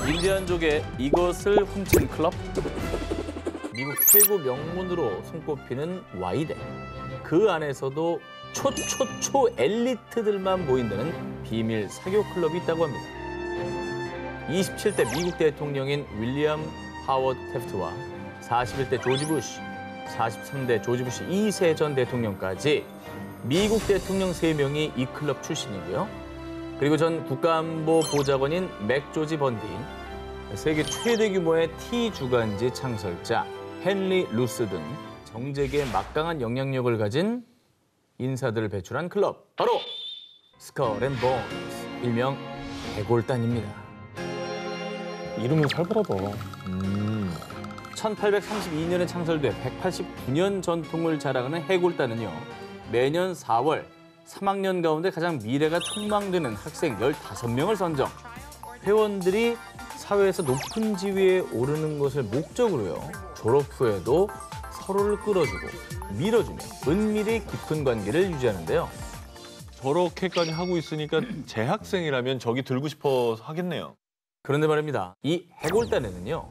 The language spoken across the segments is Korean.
인디언족의 이것을 훔친 클럽. 미국 최고 명문으로 손꼽히는 와이대. 그 안에서도 초초초 엘리트들만 모인다는 비밀 사교 클럽이 있다고 합니다. 27대 미국 대통령인 윌리엄 하워드 태프트와 41대 조지 부시, 43대 조지 부시 2세 전 대통령까지 미국 대통령 3명이 이 클럽 출신이고요. 그리고 전 국가안보 보좌관인 맥 조지 번디, 세계 최대 규모의 티 주간지 창설자 헨리 루스 등 정재계에 막강한 영향력을 가진 인사들을 배출한 클럽, 바로 스컬 앤 본스, 일명 해골단입니다. 이름은 살벌하다. 1832년에 창설돼 189년 전통을 자랑하는 해골단은요, 매년 4월 3학년 가운데 가장 미래가 촉망되는 학생 15명을 선정, 회원들이 사회에서 높은 지위에 오르는 것을 목적으로요, 졸업 후에도 서로를 끌어주고 밀어주며 은밀히 깊은 관계를 유지하는데요. 저렇게까지 하고 있으니까 재학생이라면 저기 들고 싶어 하겠네요. 그런데 말입니다. 이 해골단에는요,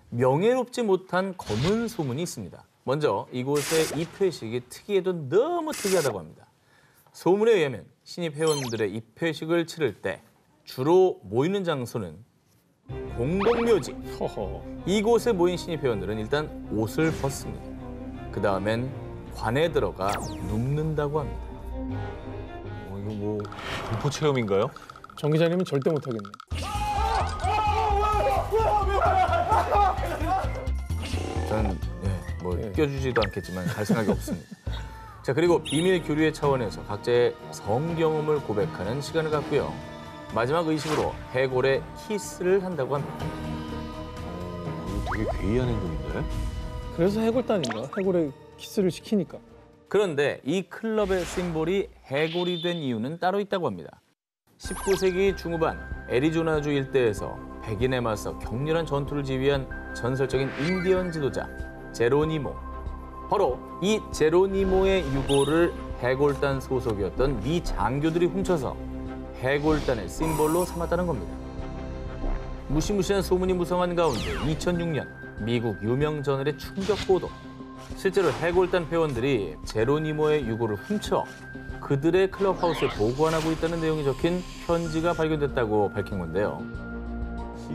명예롭지 못한 검은 소문이 있습니다. 먼저 이곳의 입회식이 특이해도 너무 특이하다고 합니다. 소문에 의하면 신입 회원들의 입회식을 치를 때 주로 모이는 장소는 공동묘지. 이곳에 모인 신입 회원들은 일단 옷을 벗습니다. 그 다음엔 관에 들어가 눕는다고 합니다. 이거 뭐 공포 체험인가요? 정 기자님은 절대 못하겠네. 저는 껴주지도 않겠지만 갈 생각이 없습니다. 자, 그리고 비밀 교류의 차원에서 각자의 성경험을 고백하는 시간을 갖고요. 마지막 의식으로 해골에 키스를 한다고 합니다. 이거 되게 괴이한 행동인데? 그래서 해골단인가? 해골에 키스를 시키니까. 그런데 이 클럽의 심볼이 해골이 된 이유는 따로 있다고 합니다. 19세기 중후반 애리조나주 일대에서 백인에 맞서 격렬한 전투를 지휘한 전설적인 인디언 지도자 제로니모. 바로 이 제로니모의 유골을 해골단 소속이었던 미 장교들이 훔쳐서 해골단의 심볼로 삼았다는 겁니다. 무시무시한 소문이 무성한 가운데 2006년 미국 유명 저널의 충격 보도. 실제로 해골단 회원들이 제로니모의 유골을 훔쳐 그들의 클럽하우스에 보관하고 있다는 내용이 적힌 편지가 발견됐다고 밝힌 건데요.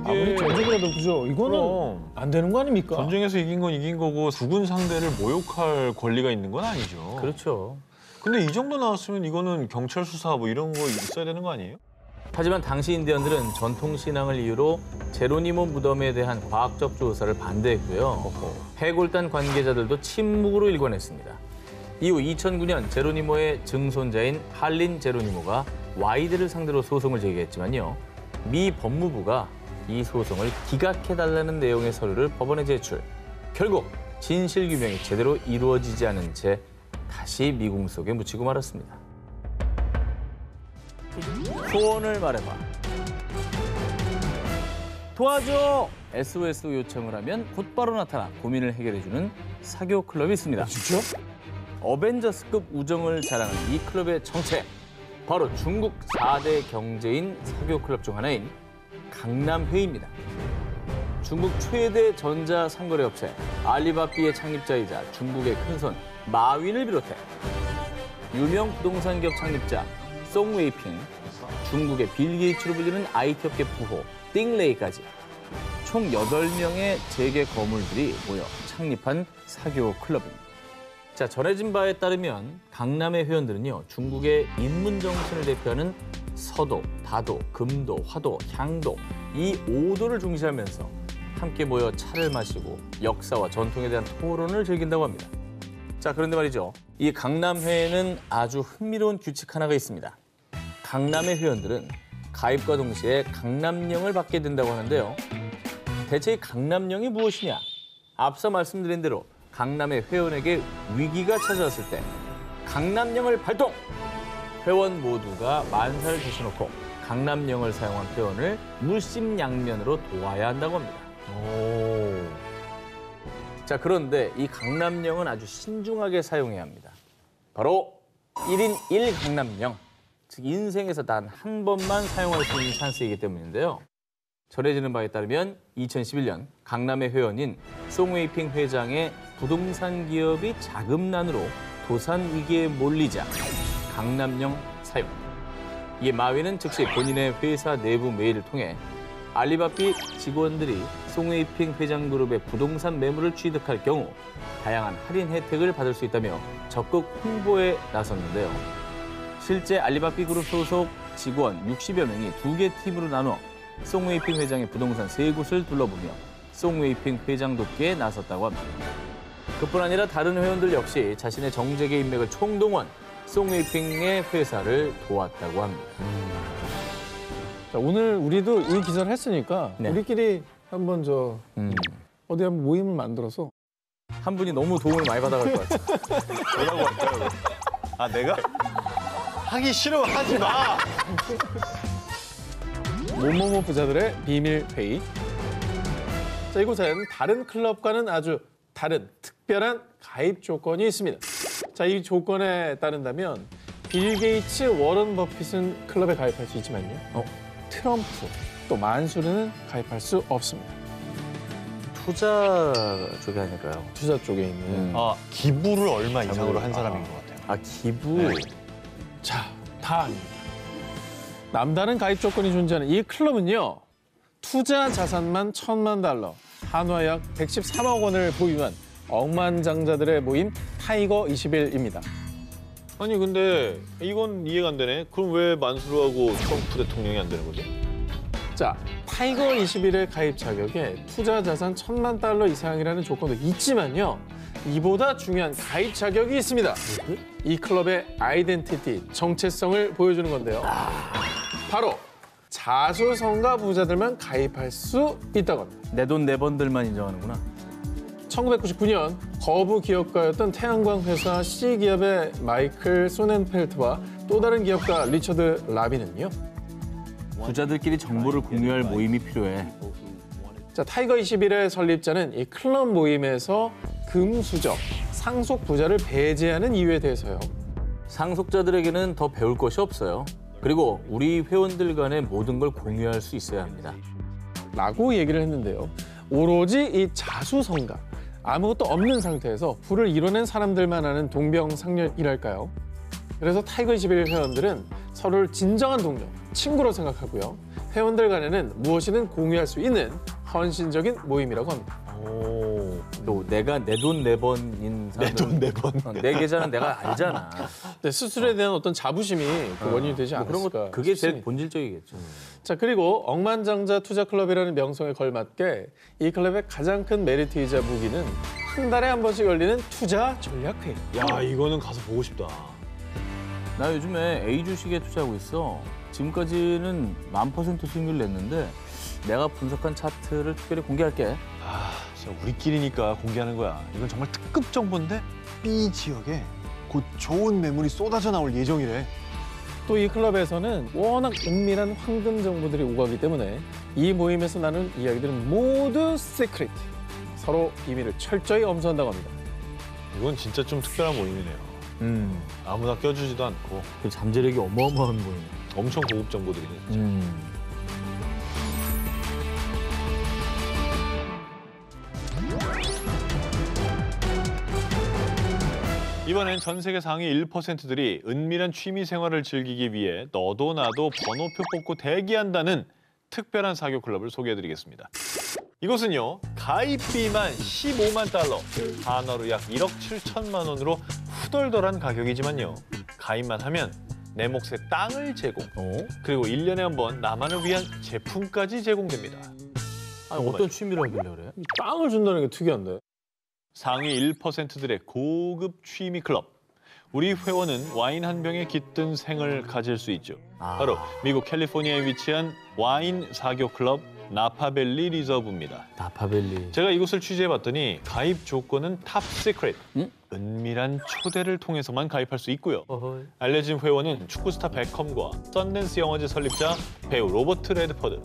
아무리 전쟁이라도 그죠? 이거는 그럼. 안 되는 거 아닙니까? 전쟁에서 이긴 건 이긴 거고 죽은 상대를 모욕할 권리가 있는 건 아니죠. 그렇죠. 근데 이 정도 나왔으면 이거는 경찰 수사 뭐 이런 거 있어야 되는 거 아니에요? 하지만 당시 인디언들은 전통 신앙을 이유로 제로니모 무덤에 대한 과학적 조사를 반대했고요. 해골단 관계자들도 침묵으로 일관했습니다. 이후 2009년 제로니모의 증손자인 할린 제로니모가 와이드를 상대로 소송을 제기했지만요. 미 법무부가 이 소송을 기각해달라는 내용의 서류를 법원에 제출. 결국 진실 규명이 제대로 이루어지지 않은 채 다시 미궁 속에 묻히고 말았습니다. 소원을 말해봐. 도와줘! SOS 요청을 하면 곧바로 나타나 고민을 해결해주는 사교 클럽이 있습니다. 진짜? 어벤져스급 우정을 자랑하는 이 클럽의 정체. 바로 중국 4대 경제인 사교 클럽 중 하나인 강남회의입니다. 중국 최대 전자상거래 업체 알리바바의 창립자이자 중국의 큰손 마윈을 비롯해 유명 부동산 기업 창립자 송웨이핑, 중국의 빌 게이츠로 불리는 IT 업계 부호 띵레이까지 총 8명의 재계 거물들이 모여 창립한 사교 클럽입니다. 자, 전해진 바에 따르면 강남의 회원들은요, 중국의 인문 정신을 대표하는 서도, 다도, 금도, 화도, 향도 이 5도를 중시하면서 함께 모여 차를 마시고 역사와 전통에 대한 토론을 즐긴다고 합니다. 자, 그런데 말이죠. 이 강남회에는 아주 흥미로운 규칙 하나가 있습니다. 강남의 회원들은 가입과 동시에 강남령을 받게 된다고 하는데요. 대체 이 강남령이 무엇이냐? 앞서 말씀드린 대로 강남의 회원에게 위기가 찾아왔을 때 강남령을 발동! 회원 모두가 만사를 제쳐놓고 강남령을 사용한 회원을 물심양면으로 도와야 한다고 합니다. 자, 그런데 이 강남령은 아주 신중하게 사용해야 합니다. 바로 1인 1강남령, 즉 인생에서 단 한 번만 사용할 수 있는 찬스이기 때문인데요. 전해지는 바에 따르면 2011년 강남의 회원인 송웨이핑 회장의 부동산 기업이 자금난으로 도산 위기에 몰리자 강남령 사용. 이에 마윈은 즉시 본인의 회사 내부 메일을 통해 알리바비 직원들이 송웨이핑 회장 그룹의 부동산 매물을 취득할 경우 다양한 할인 혜택을 받을 수 있다며 적극 홍보에 나섰는데요. 실제 알리바비 그룹 소속 직원 60여 명이 2개 팀으로 나눠 송웨이핑 회장의 부동산 3곳을 둘러보며 송웨이핑 회장 돕기에 나섰다고 합니다. 그뿐 아니라 다른 회원들 역시 자신의 정재계 인맥을 총동원 송웨이핑의 회사를 도왔다고 합니다. 자, 오늘 우리도 이 기사를 했으니까 네. 우리끼리 한번 어디 한번 모임을 만들어서 한 분이 너무 도움을 많이 받아갈 것 같아요. 뭐라고 할까요? 아, 내가? 하기 싫어, 하지 마! 모모모 부자들의 비밀 회의. 자, 이곳엔 다른 클럽과는 아주 다른 특별한 가입 조건이 있습니다. 자, 이 조건에 따른다면 빌 게이츠, 워런 버핏은 클럽에 가입할 수 있지만요. 트럼프, 또 만수르는 가입할 수 없습니다. 투자 쪽이 아닐까요? 투자 쪽에 있는. 아, 기부를 얼마 이상으로 한 사람인 것 같아요. 아, 기부. 네. 자, 다 아닙니다. 남다른 가입 조건이 존재하는 이 클럽은요. 투자 자산만 $1,000만, 한화 약 113억 원을 보유한 억만장자들의 모임 타이거 21입니다. 아니, 근데 이건 이해가 안 되네. 그럼 왜 만수르하고 트럼프 대통령이 안 되는 거지? 자, 타이거 21의 가입 자격에 투자 자산 $1,000만 이상이라는 조건도 있지만요. 이보다 중요한 가입 자격이 있습니다. 이 클럽의 아이덴티티, 정체성을 보여주는 건데요. 바로 자수성가 부자들만 가입할 수 있다고 합니다. 내 돈 내 번들만 인정하는구나. 1999년 거부 기업가였던 태양광 회사 C기업의 마이클 소넨펠트와 또 다른 기업가 리처드 라빈은요. 부자들끼리 정보를 공유할 모임이 필요해. 자, 타이거 21의 설립자는 이 클럽 모임에서 금수저, 상속 부자를 배제하는 이유에 대해서요. 상속자들에게는 더 배울 것이 없어요. 그리고 우리 회원들 간에 모든 걸 공유할 수 있어야 합니다. 라고 얘기를 했는데요. 오로지 이 자수성가, 아무것도 없는 상태에서 부를 이뤄낸 사람들만 하는 동병상련이랄까요. 그래서 타이거 21 회원들은 서로를 진정한 동료, 친구로 생각하고요. 회원들 간에는 무엇이든 공유할 수 있는 헌신적인 모임이라고 합니다. 오. 또 내가 내 돈 내 번인 사람들. 내 돈 내 번. 내 계좌는 내가 알잖아. 근데 수술에 대한 어떤 자부심이 그 원인이 되지 뭐 그런 않았을까 거 그게 제일 싶습니다. 본질적이겠죠. 자, 그리고 억만장자 투자클럽이라는 명성에 걸맞게 이 클럽의 가장 큰 메리트이자 무기는 한 달에 한 번씩 열리는 투자 전략회의. 야, 이거는 가서 보고 싶다. 나 요즘에 A 주식에 투자하고 있어. 지금까지는 1000% 수익률 냈는데 내가 분석한 차트를 특별히 공개할게. 아, 진짜 우리끼리니까 공개하는 거야. 이건 정말 특급 정보인데 B 지역에 곧 좋은 매물이 쏟아져 나올 예정이래. 또 이 클럽에서는 워낙 은밀한 황금 정보들이 오가기 때문에 이 모임에서 나눈 이야기들은 모두 시크릿. 서로 비밀을 철저히 엄수한다고 합니다. 이건 진짜 좀 특별한 모임이네요. 아무나 껴주지도 않고 그 잠재력이 어마어마한 모임. 엄청 고급 정보들이네. 진짜. 이번엔 전 세계 상위 1%들이 은밀한 취미 생활을 즐기기 위해 너도 나도 번호표 뽑고 대기한다는 특별한 사교 클럽을 소개해드리겠습니다. 이곳은요, 가입비만 $150,000, 한화로 약 1억 7천만 원으로 후덜덜한 가격이지만요, 가입만 하면 내 몫의 땅을 제공, 그리고 1년에 한 번 나만을 위한 제품까지 제공됩니다. 아니, 어떤 취미를 하길래 그래? 빵을 준다는 게 특이한데. 상위 1%들의 고급 취미 클럽. 우리 회원은 와인 한 병에 깃든 생을 가질 수 있죠. 바로 미국 캘리포니아에 위치한 와인 사교 클럽 나파밸리 리저브입니다. 나파밸리. 제가 이곳을 취재해봤더니 가입 조건은 탑 시크릿. 은밀한 초대를 통해서만 가입할 수 있고요. 알려진 회원은 축구 스타 베컴과 썬댄스 영화제 설립자 배우 로버트 레드퍼드.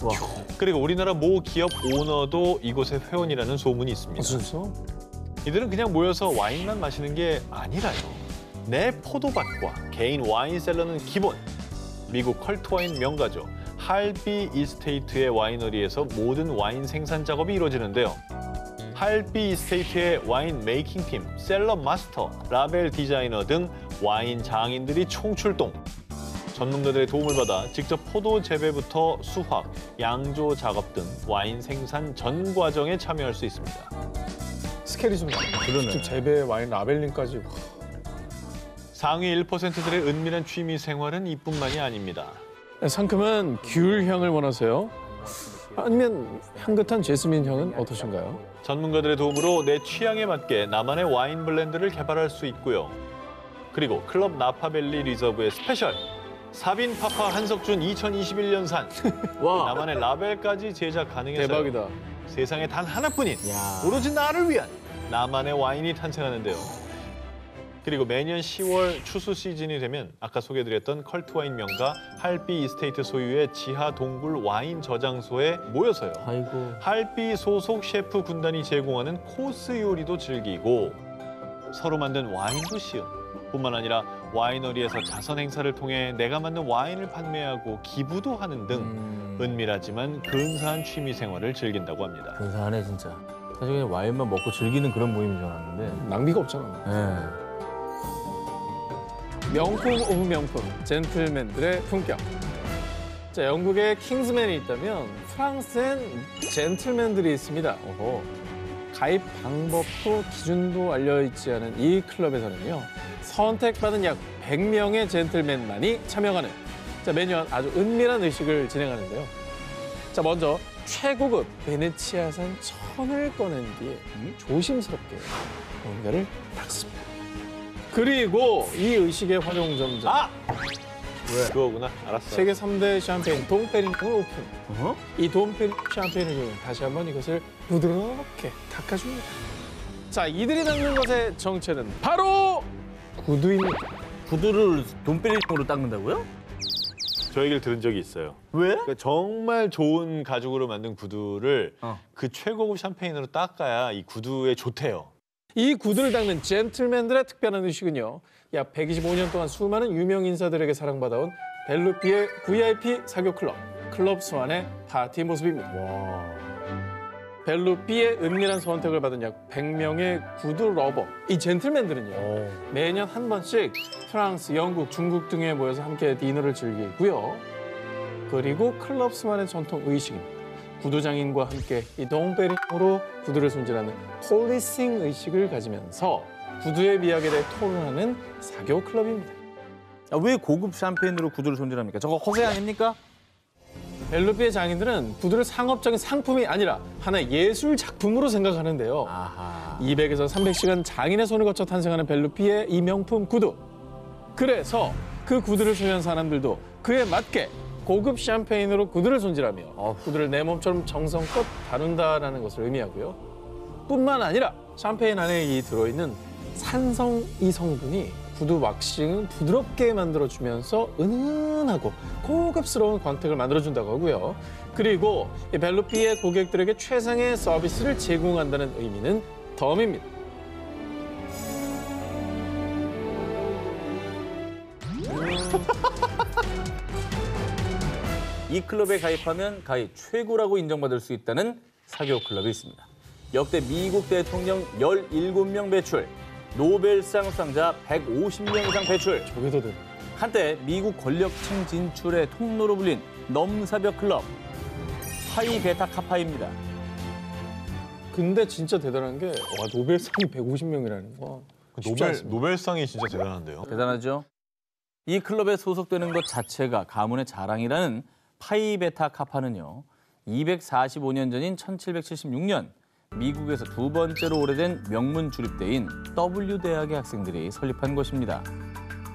그리고 우리나라 모 기업 오너도 이곳의 회원이라는 소문이 있습니다. 진짜? 이들은 그냥 모여서 와인만 마시는 게 아니라요. 내 포도밭과 개인 와인 셀러는 기본. 미국 컬트 와인 명가죠. 할비 이스테이트의 와이너리에서 모든 와인 생산 작업이 이루어지는데요. 할비 이스테이트의 와인 메이킹 팀, 셀러 마스터, 라벨 디자이너 등 와인 장인들이 총출동. 전문가들의 도움을 받아 직접 포도 재배부터 수확, 양조 작업 등 와인 생산 전 과정에 참여할 수 있습니다. 스케일이 좀 그러네. 지금 재배 와인 라벨링까지. 상위 1%들의 은밀한 취미 생활은 이뿐만이 아닙니다. 상큼한 귤 향을 원하세요? 아니면 향긋한 제스민 향은 어떠신가요? 전문가들의 도움으로 내 취향에 맞게 나만의 와인 블렌드를 개발할 수 있고요. 그리고 클럽 나파밸리 리저브의 스페셜 사빈 파파 한석준 2021년산 와, 나만의 라벨까지 제작 가능해서 대박이다. 세상에 단 하나뿐인 야. 오로지 나를 위한 나만의 와인이 탄생하는데요. 그리고 매년 10월 추수 시즌이 되면 아까 소개해드렸던 컬트 와인 명가 할비 이스테이트 소유의 지하 동굴 와인 저장소에 모여서요. 아이고. 할비 소속 셰프 군단이 제공하는 코스 요리도 즐기고 서로 만든 와인도 시음. 뿐만 아니라 와이너리에서 자선 행사를 통해 내가 만든 와인을 판매하고 기부도 하는 등 은밀하지만 근사한 취미 생활을 즐긴다고 합니다. 근사하네 진짜. 사실 그냥 와인만 먹고 즐기는 그런 모임인 줄 알았는데. 낭비가 없잖아. 네. 명품 오브 명품, 젠틀맨들의 품격. 자, 영국에 킹스맨이 있다면 프랑스엔 젠틀맨들이 있습니다. 오호. 가입 방법도 기준도 알려있지 않은 이 클럽에서는요. 선택받은 약 100명의 젠틀맨만이 참여하는 매년 아주 은밀한 의식을 진행하는데요. 자, 먼저 최고급 베네치아산 천을 꺼낸 뒤에 조심스럽게 뭔가를 닦습니다. 그리고 이 의식의 활용 점정. 왜? 그거구나. 알았어. 세계 3대 샴페인 돔페리뇽을 오픈. 어? 이 돔페리뇽 샴페인을 다시 한번 이것을 부드럽게 닦아줍니다. 자, 이들이 닦는 것의 정체는 바로 구두입니다. 구두를 돈베리통으로 닦는다고요? 저 얘기를 들은 적이 있어요. 왜? 그러니까 정말 좋은 가죽으로 만든 구두를 어. 그 최고급 샴페인으로 닦아야 이 구두에 좋대요. 이 구두를 닦는 젠틀맨들의 특별한 의식은요. 약 125년 동안 수많은 유명 인사들에게 사랑받아온 벨루피의 VIP 사교 클럽, 클럽 스완의 파티 모습입니다. 벨루피의 은밀한 선택을 받은 약 100명의 구두 러버. 이 젠틀맨들은요. 매년 한 번씩 프랑스, 영국, 중국 등에 모여서 함께 디너를 즐기고요. 그리고 클럽 스완의 전통 의식입니다. 구두장인과 함께 이 동베리으로 구두를 손질하는 폴리싱 의식을 가지면서 구두의 미학에 대해 토론하는 사교 클럽입니다. 아, 왜 고급 샴페인으로 구두를 손질합니까? 저거 허세 아닙니까? 벨루피의 장인들은 구두를 상업적인 상품이 아니라 하나의 예술 작품으로 생각하는데요. 아하. 200에서 300시간 장인의 손을 거쳐 탄생하는 벨루피의 이 명품 구두. 그래서 그 구두를 소유한 사람들도 그에 맞게 고급 샴페인으로 구두를 손질하며 구두를 내 몸처럼 정성껏 다룬다라는 것을 의미하고요. 뿐만 아니라 샴페인 안에 이 들어있는 산성 이 성분이 구두 왁싱을 부드럽게 만들어주면서 은은하고 고급스러운 광택을 만들어준다고 하고요. 그리고 이 벨루피의 고객들에게 최상의 서비스를 제공한다는 의미는 덤입니다. 이 클럽에 가입하면 가입 최고라고 인정받을 수 있다는 사교 클럽이 있습니다. 역대 미국 대통령 17명 배출, 노벨상 수상자 150명 이상 배출. 저게 더 돼. 한때 미국 권력층 진출의 통로로 불린 넘사벽 클럽, 파이 베타 카파입니다. 근데 진짜 대단한 게 노벨상이 150명이라는 거. 쉽지 않습니다. 노벨상이 진짜 대단한데요. 대단하죠? 이 클럽에 소속되는 것 자체가 가문의 자랑이라는 파이 베타 카파는요. 245년 전인 1776년 미국에서 두 번째로 오래된 명문 주립대인 W대학의 학생들이 설립한 것입니다.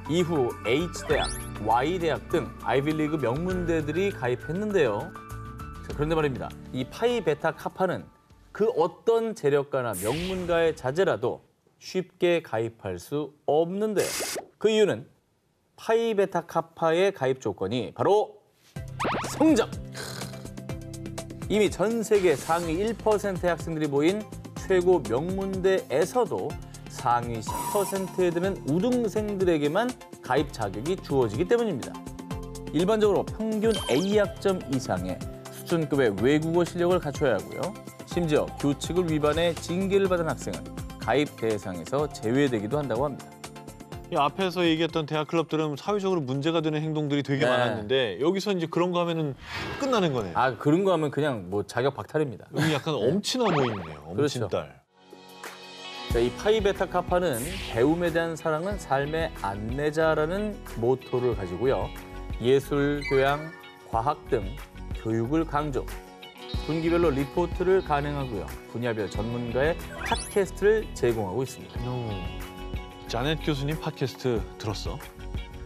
이후 H대학, Y대학 등 아이비리그 명문대들이 가입했는데요. 자, 그런데 말입니다. 이 파이 베타 카파는 그 어떤 재력가나 명문가의 자제라도 쉽게 가입할 수 없는데요. 그 이유는 파이 베타 카파의 가입 조건이 바로 성적! 이미 전 세계 상위 1%의 학생들이 모인 최고 명문대에서도 상위 10%에 드는 우등생들에게만 가입 자격이 주어지기 때문입니다. 일반적으로 평균 A학점 이상의 수준급의 외국어 실력을 갖춰야 하고요. 심지어 규칙을 위반해 징계를 받은 학생은 가입 대상에서 제외되기도 한다고 합니다. 이 앞에서 얘기했던 대학 클럽들은 사회적으로 문제가 되는 행동들이 되게 네. 많았는데 여기서 이제 그런 거 하면은 끝나는 거네요. 아, 그런 거 하면 그냥 뭐 자격 박탈입니다. 여기 약간 엄친아 모임이네요. 그렇죠. 엄친딸. 자, 이 파이 베타 카파는 배움에 대한 사랑은 삶의 안내자라는 모토를 가지고요. 예술, 교양, 과학 등 교육을 강조. 분기별로 리포트를 가능하고요. 분야별 전문가의 팟캐스트를 제공하고 있습니다. 자넷 교수님 팟캐스트 들었어?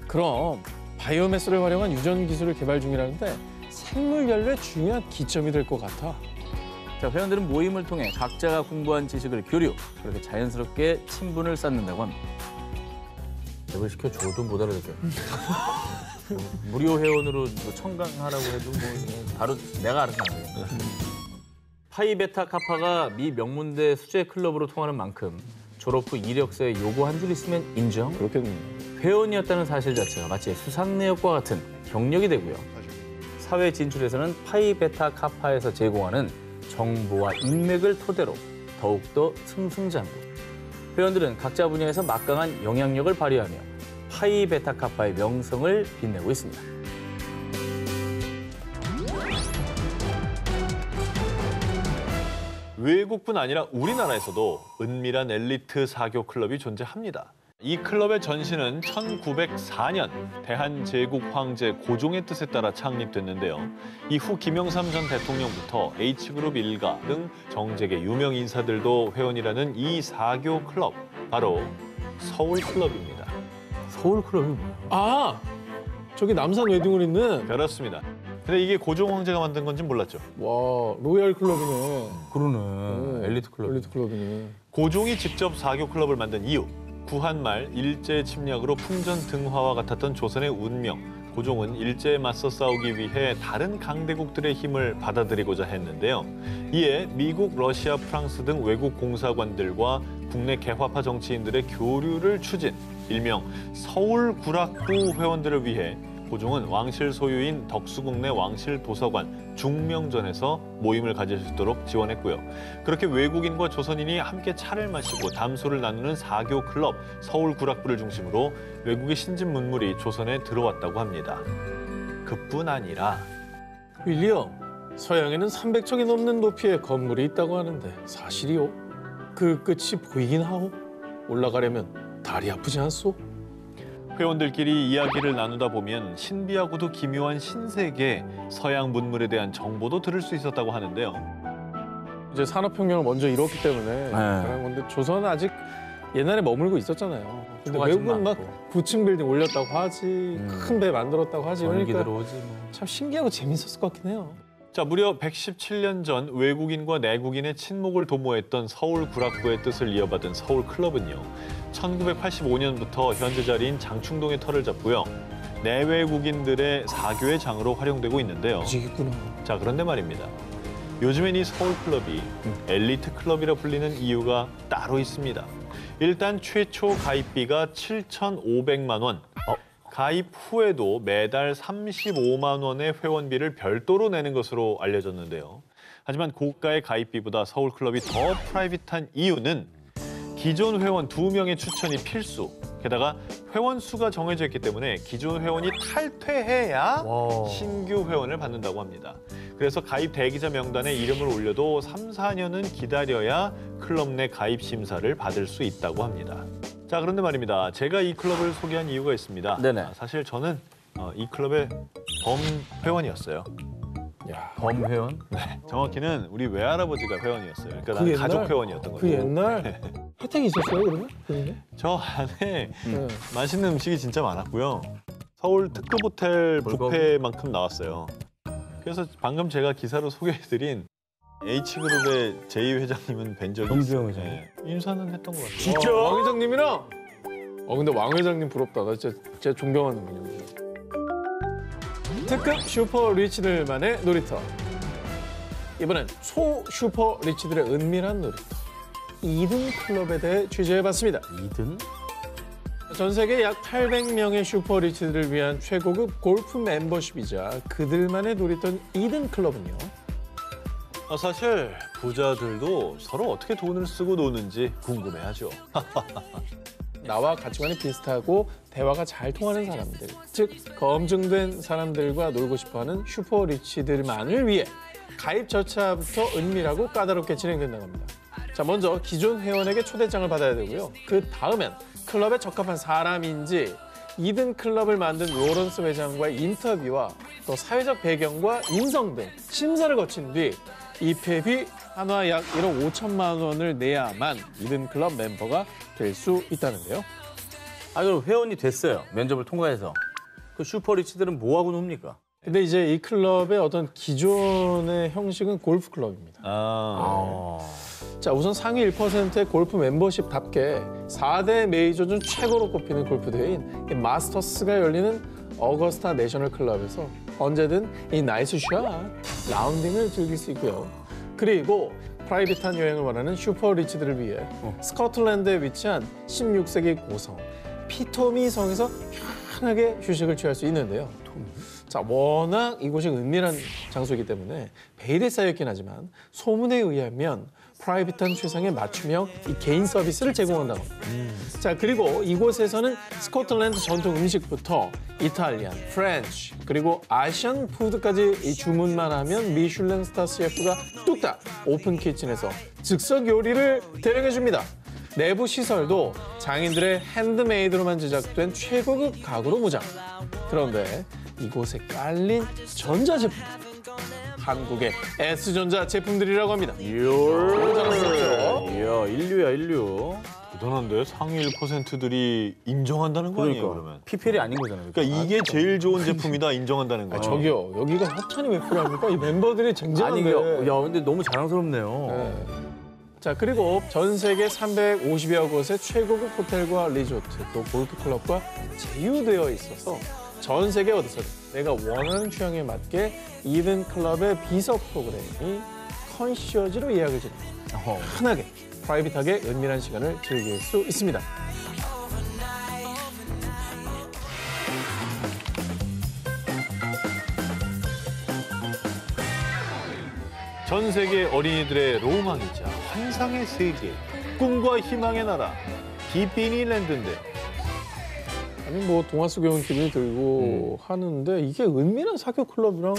그럼 바이오매스를 활용한 유전 기술을 개발 중이라는데 생물 연료의 중요한 기점이 될 것 같아. 자, 회원들은 모임을 통해 각자가 공부한 지식을 교류, 그렇게 자연스럽게 친분을 쌓는다고 합니다. 랩을 시켜줘도 못 알아듣게. 무료 회원으로 뭐 청강하라고 해도 뭐 바로 내가 알아서 안 해. 파이 베타 카파가 미 명문대 수제 클럽으로 통하는 만큼 졸업 후 이력서에 요거 한 줄 있으면 인정? 그렇겠네. 회원이었다는 사실 자체가 마치 수상 내역과 같은 경력이 되고요. 사회 진출에서는 파이 베타 카파에서 제공하는 정보와 인맥을 토대로 더욱더 승승장구. 회원들은 각자 분야에서 막강한 영향력을 발휘하며 파이 베타 카파의 명성을 빛내고 있습니다. 외국뿐 아니라 우리나라에서도 은밀한 엘리트 사교 클럽이 존재합니다. 이 클럽의 전신은 1904년 대한제국 황제 고종의 뜻에 따라 창립됐는데요. 이후 김영삼 전 대통령부터 H그룹 일가 등 정재계 유명 인사들도 회원이라는 이 사교 클럽, 바로 서울클럽입니다. 서울클럽이 뭐야? 아, 저기 남산 웨딩홀 있는 그렇습니다. 근데 이게 고종 황제가 만든 건지 몰랐죠. 와 로얄 클럽이네. 그러네. 엘리트 클럽. 엘리트 클럽이네. 고종이 직접 사교 클럽을 만든 이유, 구한말 일제 침략으로 풍전 등화와 같았던 조선의 운명. 고종은 일제에 맞서 싸우기 위해 다른 강대국들의 힘을 받아들이고자 했는데요. 이에 미국, 러시아, 프랑스 등 외국 공사관들과 국내 개화파 정치인들의 교류를 추진, 일명 서울구락부 회원들을 위해 고종은 왕실 소유인 덕수궁 내 왕실 도서관 중명전에서 모임을 가질 수 있도록 지원했고요. 그렇게 외국인과 조선인이 함께 차를 마시고 담소를 나누는 사교 클럽 서울구락부를 중심으로 외국의 신진 문물이 조선에 들어왔다고 합니다. 그뿐 아니라 윌리엄, 서양에는 300척이 넘는 높이의 건물이 있다고 하는데 사실이오? 그 끝이 보이긴 하오? 올라가려면 다리 아프지 않소? 회원들끼리 이야기를 나누다 보면 신비하고도 기묘한 신세계, 서양 문물에 대한 정보도 들을 수 있었다고 하는데요. 이제 산업혁명을 먼저 이뤘기 때문에 그런 건데 조선은 아직 옛날에 머물고 있었잖아요. 근데 외국은 막 부층 빌딩 올렸다고 하지, 큰 배 만들었다고 하지. 전기 그러니까 들어오지 뭐. 참 신기하고 재밌었을 것 같긴 해요. 자, 무려 117년 전 외국인과 내국인의 친목을 도모했던 서울구락부의 뜻을 이어받은 서울클럽은요. 1985년부터 현재 자리인 장충동의 터를 잡고요. 내외국인들의 사교의 장으로 활용되고 있는데요. 아직 있구나. 자, 그런데 말입니다. 요즘엔 이 서울클럽이 엘리트 클럽이라 불리는 이유가 따로 있습니다. 일단 최초 가입비가 7,500만 원. 가입 후에도 매달 35만 원의 회원비를 별도로 내는 것으로 알려졌는데요. 하지만 고가의 가입비보다 서울클럽이 더 프라이빗한 이유는 기존 회원 2명의 추천이 필수. 게다가 회원 수가 정해져 있기 때문에 기존 회원이 탈퇴해야 신규 회원을 받는다고 합니다. 그래서 가입 대기자 명단에 이름을 올려도 3, 4년은 기다려야 클럽 내 가입 심사를 받을 수 있다고 합니다. 자, 그런데 말입니다. 제가 이 클럽을 소개한 이유가 있습니다. 네네. 사실 저는 이 클럽의 범회원이었어요. 야, 범회원? 정확히는 우리 외할아버지가 회원이었어요. 그러니까 그 나는 옛날? 가족 회원이었던 거죠. 그 옛날 혜택이 있었어요, 그러면? 그게? 저 안에 네. 맛있는 음식이 진짜 많았고요. 서울 특급 호텔 뷔페만큼 나왔어요. 그래서 방금 제가 기사로 소개해드린 H그룹의 제2회장님은 뵌 적이 정주영 있어요. 회장님? 네, 인사는 했던 것 같아요. 진짜? 왕 회장님이랑? 근데 왕 회장님 부럽다. 나 진짜 존경하는 분이에요. 특급 슈퍼 리치들만의 놀이터. 이번엔 초 슈퍼 리치들의 은밀한 놀이터. 2등 클럽에 대해 취재해봤습니다. 2등? 전 세계 약 800명의 슈퍼리치들을 위한 최고급 골프 멤버십이자 그들만의 놀이터 이든 클럽은요. 사실 부자들도 서로 어떻게 돈을 쓰고 노는지 궁금해하죠. 나와 가치관이 비슷하고 대화가 잘 통하는 사람들, 즉 검증된 사람들과 놀고 싶어하는 슈퍼리치들만을 위해 가입 절차부터 은밀하고 까다롭게 진행된다고 합니다. 자, 먼저 기존 회원에게 초대장을 받아야 되고요. 그 다음엔 클럽에 적합한 사람인지 이든 클럽을 만든 로런스 회장과의 인터뷰와 또 사회적 배경과 인성 등 심사를 거친 뒤 입회비 한화 약 1억 5천만 원을 내야만 이든 클럽 멤버가 될 수 있다는데요. 아, 그럼 회원이 됐어요. 면접을 통과해서. 그 슈퍼리치들은 뭐 하고 놉니까? 근데 이제 이 클럽의 어떤 기존의 형식은 골프 클럽입니다. 자, 우선 상위 1%의 골프 멤버십답게 4대 메이저 중 최고로 꼽히는 골프 대회인 이 마스터스가 열리는 어거스타 내셔널 클럽에서 언제든 이 나이스 샷, 라운딩을 즐길 수 있고요. 그리고 프라이빗한 여행을 원하는 슈퍼리치들을 위해 스코틀랜드에 위치한 16세기 고성 피토미 성에서 편하게 휴식을 취할 수 있는데요. 자, 워낙 이곳이 은밀한 장소이기 때문에 베일에 쌓여있긴 하지만 소문에 의하면 프라이빗한 최상의 맞춤형 이 개인 서비스를 제공한다고 합니다. 자, 그리고 이곳에서는 스코틀랜드 전통 음식부터 이탈리안, 프렌치, 그리고 아시안 푸드까지 이 주문만 하면 미슐랭 스타 셰프가 뚝딱 오픈 키친에서 즉석 요리를 대령해 줍니다. 내부 시설도 장인들의 핸드메이드로만 제작된 최고급 가구로 무장. 그런데 이곳에 깔린 전자제품, 한국의 S전자 제품들이라고 합니다. 이야, 인류야, 인류. 대단한데 상위 1%들이 인정한다는 거 아니에요, 그러면? PPL이 아닌 거잖아요. 그러니까 이게 제일 좋은 제품이다 인정한다는 거예요. 저기요, 여기가 협찬이 왜 필요합니까? 이 멤버들이 아니, 쟁쟁한데. 야, 근데 너무 자랑스럽네요. 네. 자, 그리고 전 세계 350여 곳의 최고급 호텔과 리조트, 또 골프클럽과 제휴되어 있어서 전 세계 어디서든 내가 원하는 취향에 맞게 이든 클럽의 비서 프로그램이 컨시어지로 예약을 진행합니다. 편하게, 프라이빗하게 은밀한 시간을 즐길 수 있습니다. 전 세계 어린이들의 로망이자 환상의 세계, 꿈과 희망의 나라, 디즈니랜드인데요. 아니 뭐 동화 속의 온 기분이 들고 하는데 이게 은밀한 사교 클럽이랑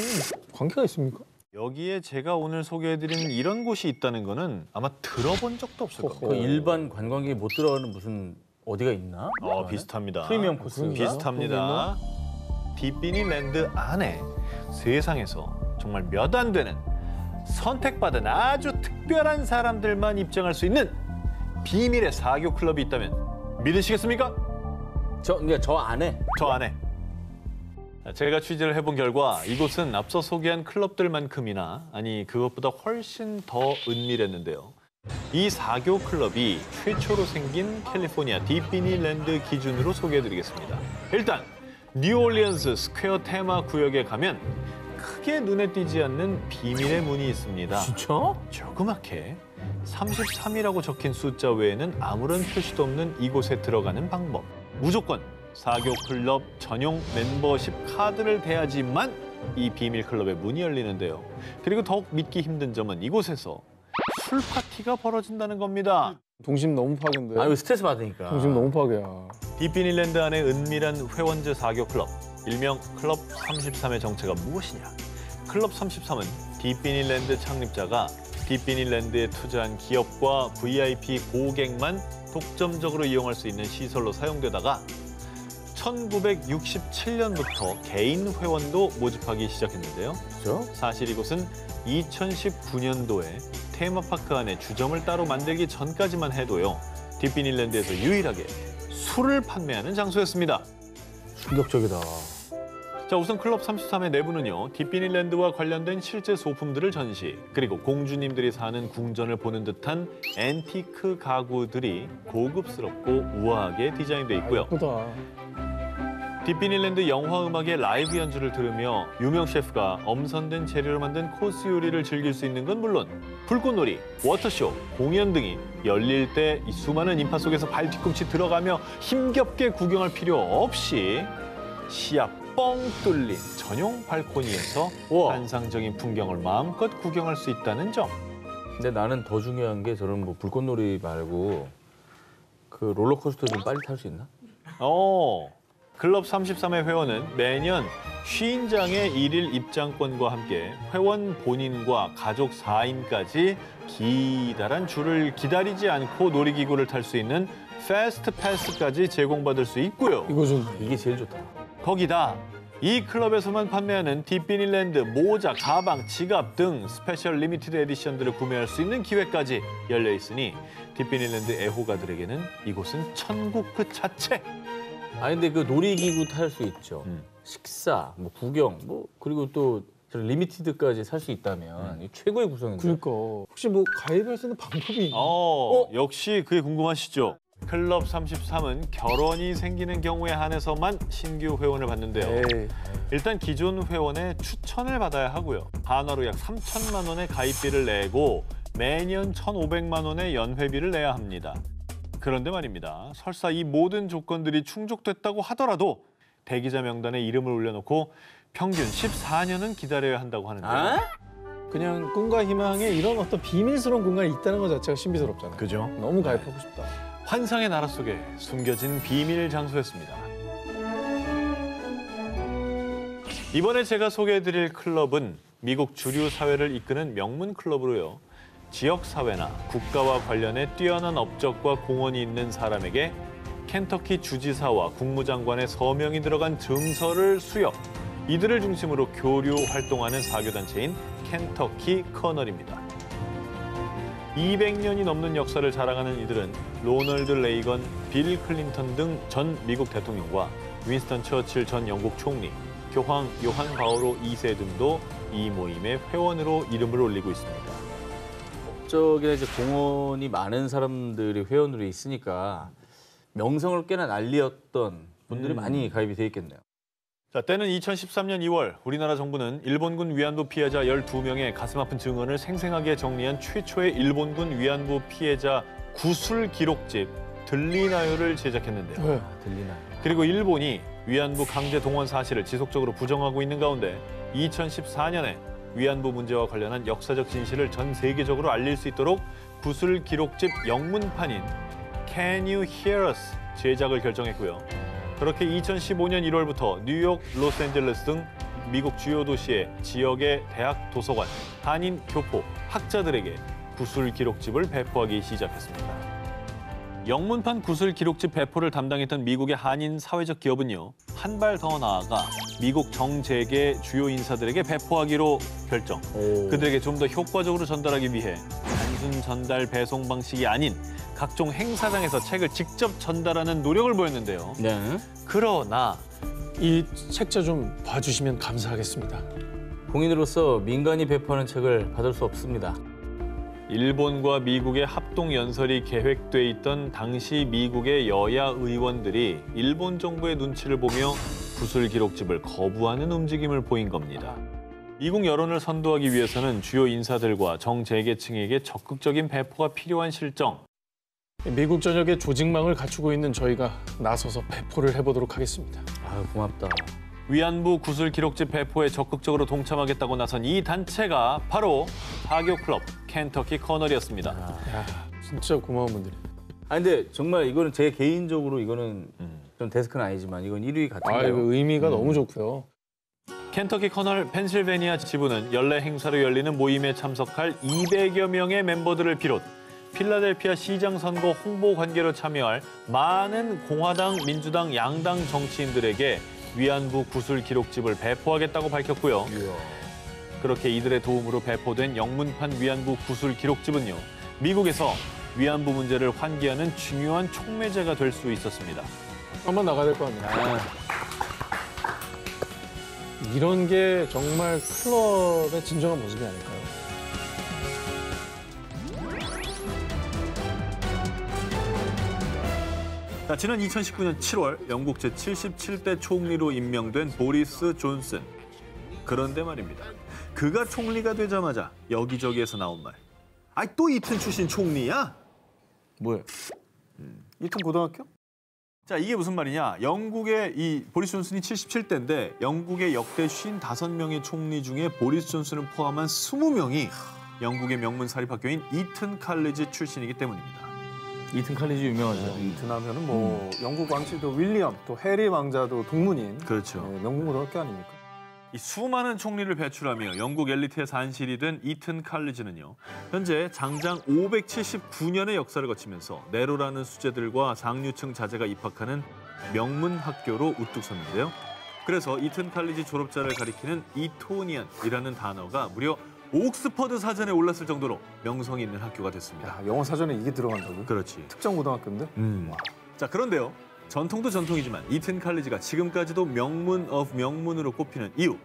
관계가 있습니까? 여기에 제가 오늘 소개해드리는 이런 곳이 있다는 거는 아마 들어본 적도 없을 겁니다. 그 일반 관광객이 못 들어가는 무슨 어디가 있나? 비슷합니다. 프리미엄 코스. 그런가? 비슷합니다. 디즈니랜드 안에 세상에서 정말 몇 안 되는 선택받은 아주 특별한 사람들만 입장할 수 있는 비밀의 사교 클럽이 있다면 믿으시겠습니까? 저 안에. 저 안에. 제가 취재를 해본 결과 이곳은 앞서 소개한 클럽들만큼이나 아니 그것보다 훨씬 더 은밀했는데요. 이 사교 클럽이 최초로 생긴 캘리포니아 디즈니랜드 기준으로 소개해드리겠습니다. 일단 뉴올리언스 스퀘어 테마 구역에 가면 크게 눈에 띄지 않는 비밀의 문이 있습니다. 진짜? 조그맣게 33이라고 적힌 숫자 외에는 아무런 표시도 없는 이곳에 들어가는 방법. 무조건 사교 클럽 전용 멤버십 카드를 대야지만 이 비밀 클럽의 문이 열리는데요. 그리고 더욱 믿기 힘든 점은 이곳에서 술 파티가 벌어진다는 겁니다. 동심 너무 파괴인데. 아, 이거 스트레스 받으니까. 동심 너무 파괴야. 디즈니랜드 안의 은밀한 회원제 사교 클럽, 일명 클럽 33의 정체가 무엇이냐? 클럽 33은 디즈니랜드 창립자가 디즈니랜드에 투자한 기업과 VIP 고객만 독점적으로 이용할 수 있는 시설로 사용되다가 1967년부터 개인 회원도 모집하기 시작했는데요. 그렇죠? 사실 이곳은 2019년도에 테마파크 안에 주점을 따로 만들기 전까지만 해도요. 디즈니랜드에서 유일하게 술을 판매하는 장소였습니다. 충격적이다. 자, 우선 클럽 33의 내부는요. 디즈니랜드와 관련된 실제 소품들을 전시, 그리고 공주님들이 사는 궁전을 보는 듯한 앤티크 가구들이 고급스럽고 우아하게 디자인돼 있고요. 예쁘다. 딥비닐랜드 영화 음악의 라이브 연주를 들으며 유명 셰프가 엄선된 재료로 만든 코스 요리를 즐길 수 있는 건 물론 불꽃놀이, 워터쇼, 공연 등이 열릴 때 이 수많은 인파 속에서 발 뒤꿈치 들어가며 힘겹게 구경할 필요 없이 시야 뻥 뚫린 전용 발코니에서 우와. 환상적인 풍경을 마음껏 구경할 수 있다는 점. 근데 나는 더 중요한 게 저런 뭐 불꽃놀이 말고 그 롤러코스터 좀 빨리 탈 수 있나? 클럽 33의 회원은 매년 50장의 일일 입장권과 함께 회원 본인과 가족 4인까지 기다란 줄을 기다리지 않고 놀이기구를 탈 수 있는 패스트 패스까지 제공받을 수 있고요. 이거 좀 이게 제일 좋다. 거기다 이 클럽에서만 판매하는 딥비닐랜드 모자, 가방, 지갑 등 스페셜 리미티드 에디션들을 구매할 수 있는 기회까지 열려 있으니 딥비닐랜드 애호가들에게는 이곳은 천국 그 자체. 아니 근데 그 놀이기구 탈 수 있죠. 식사, 뭐 구경, 뭐 그리고 또 저런 리미티드까지 살 수 있다면 이 최고의 구성인데. 그러니까 혹시 뭐 가입할 수 있는 방법이 있나? 역시 그게 궁금하시죠? 클럽 33은 결혼이 생기는 경우에 한해서만 신규 회원을 받는데요. 에이. 일단 기존 회원의 추천을 받아야 하고요. 한화로 약 3천만 원의 가입비를 내고 매년 1,500만 원의 연회비를 내야 합니다. 그런데 말입니다. 설사 이 모든 조건들이 충족됐다고 하더라도 대기자 명단에 이름을 올려놓고 평균 14년은 기다려야 한다고 하는데요. 아? 그냥 꿈과 희망에 이런 어떤 비밀스러운 공간이 있다는 것 자체가 신비스럽잖아요. 그죠? 너무 가입하고 싶다. 환상의 나라 속에 숨겨진 비밀 장소였습니다. 이번에 제가 소개해드릴 클럽은 미국 주류 사회를 이끄는 명문 클럽으로요. 지역 사회나 국가와 관련해 뛰어난 업적과 공헌이 있는 사람에게 켄터키 주지사와 국무장관의 서명이 들어간 증서를 수여, 이들을 중심으로 교류 활동하는 사교단체인 켄터키 커널입니다. 200년이 넘는 역사를 자랑하는 이들은 로널드 레이건, 빌 클린턴 등 전 미국 대통령과 윈스턴 처칠 전 영국 총리, 교황 요한 바오로 2세 등도 이 모임의 회원으로 이름을 올리고 있습니다. 업적이나 이제 공헌이 많은 사람들이 회원으로 있으니까 명성을 꽤나 날리었던 분들이 많이 가입이 돼 있겠네요. 자, 때는 2013년 2월 우리나라 정부는 일본군 위안부 피해자 12명의 가슴 아픈 증언을 생생하게 정리한 최초의 일본군 위안부 피해자 구술 기록집 들리나요를 제작했는데요. 왜? 들리나요? 그리고 일본이 위안부 강제 동원 사실을 지속적으로 부정하고 있는 가운데 2014년에 위안부 문제와 관련한 역사적 진실을 전 세계적으로 알릴 수 있도록 구술 기록집 영문판인 Can You Hear Us 제작을 결정했고요. 그렇게 2015년 1월부터 뉴욕, 로스앤젤레스 등 미국 주요 도시의 지역의 대학 도서관, 한인 교포, 학자들에게 구술 기록집을 배포하기 시작했습니다. 영문판 구술 기록집 배포를 담당했던 미국의 한인 사회적 기업은요, 한 발 더 나아가 미국 정재계 주요 인사들에게 배포하기로 결정. 그들에게 좀 더 효과적으로 전달하기 위해 단순 전달 배송 방식이 아닌 각종 행사장에서 책을 직접 전달하는 노력을 보였는데요. 네. 그러나 이 책자 좀 봐주시면 감사하겠습니다. 공인으로서 민간이 배포하는 책을 받을 수 없습니다. 일본과 미국의 합동 연설이 계획돼 있던 당시 미국의 여야 의원들이 일본 정부의 눈치를 보며 구술 기록집을 거부하는 움직임을 보인 겁니다. 미국 여론을 선도하기 위해서는 주요 인사들과 정재계층에게 적극적인 배포가 필요한 실정. 미국 전역에 조직망을 갖추고 있는 저희가 나서서 배포를 해보도록 하겠습니다. 아, 고맙다. 위안부 구술 기록집 배포에 적극적으로 동참하겠다고 나선 이 단체가 바로 사교 클럽 켄터키 커널이었습니다. 야, 진짜 고마운 분들이. 아 근데 정말 이거는 제 개인적으로 이거는 좀 데스크는 아니지만 이건 1위 아, 같은데요. 이거 의미가 너무 좋고요. 켄터키 커널 펜실베니아 지부는 연례 행사로 열리는 모임에 참석할 200여 명의 멤버들을 비롯 필라델피아 시장 선거 홍보 관계로 참여할 많은 공화당, 민주당, 양당 정치인들에게 위안부 구술 기록집을 배포하겠다고 밝혔고요. 그렇게 이들의 도움으로 배포된 영문판 위안부 구술 기록집은요, 미국에서 위안부 문제를 환기하는 중요한 촉매제가 될 수 있었습니다. 한번 나가야 될 것 같네요. 아, 이런 게 정말 클럽의 진정한 모습이 아닐까요? 자, 지난 2019년 7월 영국 제77대 총리로 임명된 보리스 존슨. 그런데 말입니다. 그가 총리가 되자마자 여기저기에서 나온 말. 아이, 또 이튼 출신 총리야? 뭐야? 이튼 고등학교? 자, 이게 무슨 말이냐? 영국의 이 보리스 존슨이 77대인데 영국의 역대 55명의 총리 중에 보리스 존슨을 포함한 20명이 영국의 명문 사립학교인 이튼 칼리지 출신이기 때문입니다. 이튼 칼리지 유명하죠. 이튼 하면은 뭐 영국 왕실도 윌리엄, 또 해리 왕자도 동문인 그렇죠. 명문 고등학교 아닙니까? 이 수많은 총리를 배출하며 영국 엘리트의 산실이 된 이튼 칼리지는요. 현재 장장 579년의 역사를 거치면서 네로라는 수재들과 상류층 자제가 입학하는 명문 학교로 우뚝 섰는데요. 그래서 이튼 칼리지 졸업자를 가리키는 이토니언이라는 단어가 무려 옥스퍼드 사전에 올랐을 정도로 명성이 있는 학교가 됐습니다. 야, 영어 사전에 이게 들어간다고? 그렇지. 특정 고등학교인데? 자, 그런데요. 전통도 전통이지만 이튼 칼리지가 지금까지도 명문 오브 명문으로 꼽히는 이유.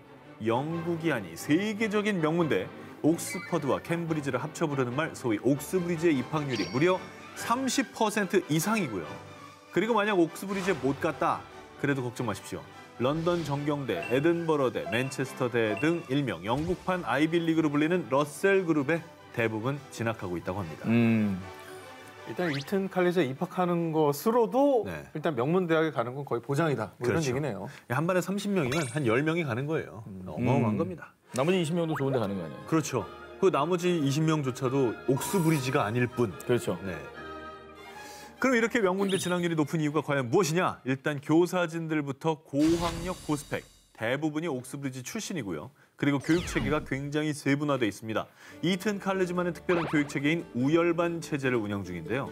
영국이 아닌 세계적인 명문대 옥스퍼드와 캠브리지를 합쳐 부르는 말 소위 옥스브리지의 입학률이 무려 30% 이상이고요. 그리고 만약 옥스브리지에 못 갔다. 그래도 걱정 마십시오. 런던 정경대, 에든버러대, 맨체스터대 등 일명 영국판 아이빌리그로 불리는 러셀 그룹에 대부분 진학하고 있다고 합니다. 일단 이튼 칼리지에 입학하는 것으로도 네. 일단 명문 대학에 가는 건 거의 보장이다. 뭐 그렇죠. 이런 얘기네요. 한 반에 30명이면 한 10명이 가는 거예요. 어마어마한 겁니다. 나머지 20명도 좋은 데 가는 거 아니에요? 그렇죠. 그 나머지 20명조차도 옥스브리지가 아닐 뿐. 그렇죠. 네. 그럼 이렇게 명문대 진학률이 높은 이유가 과연 무엇이냐? 일단 교사진들부터 고학력 고스펙, 대부분이 옥스브리지 출신이고요. 그리고 교육체계가 굉장히 세분화되어 있습니다. 이튼 칼리지만의 특별한 교육체계인 우열반 체제를 운영 중인데요.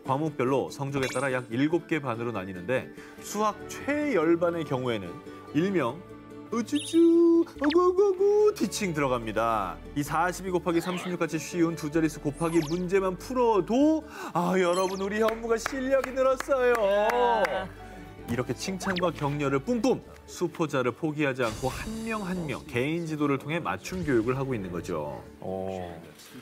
과목별로 성적에 따라 약 7개 반으로 나뉘는데 수학 최열반의 경우에는 일명 우쭈쭈 어구어구 티칭 들어갑니다. 이 42 곱하기 36같이 쉬운 두 자릿수 곱하기 문제만 풀어도 여러분 우리 현무가 실력이 늘었어요. 이렇게 칭찬과 격려를 뿜뿜 수포자를 포기하지 않고 한 명 한 명 개인 지도를 통해 맞춤 교육을 하고 있는 거죠.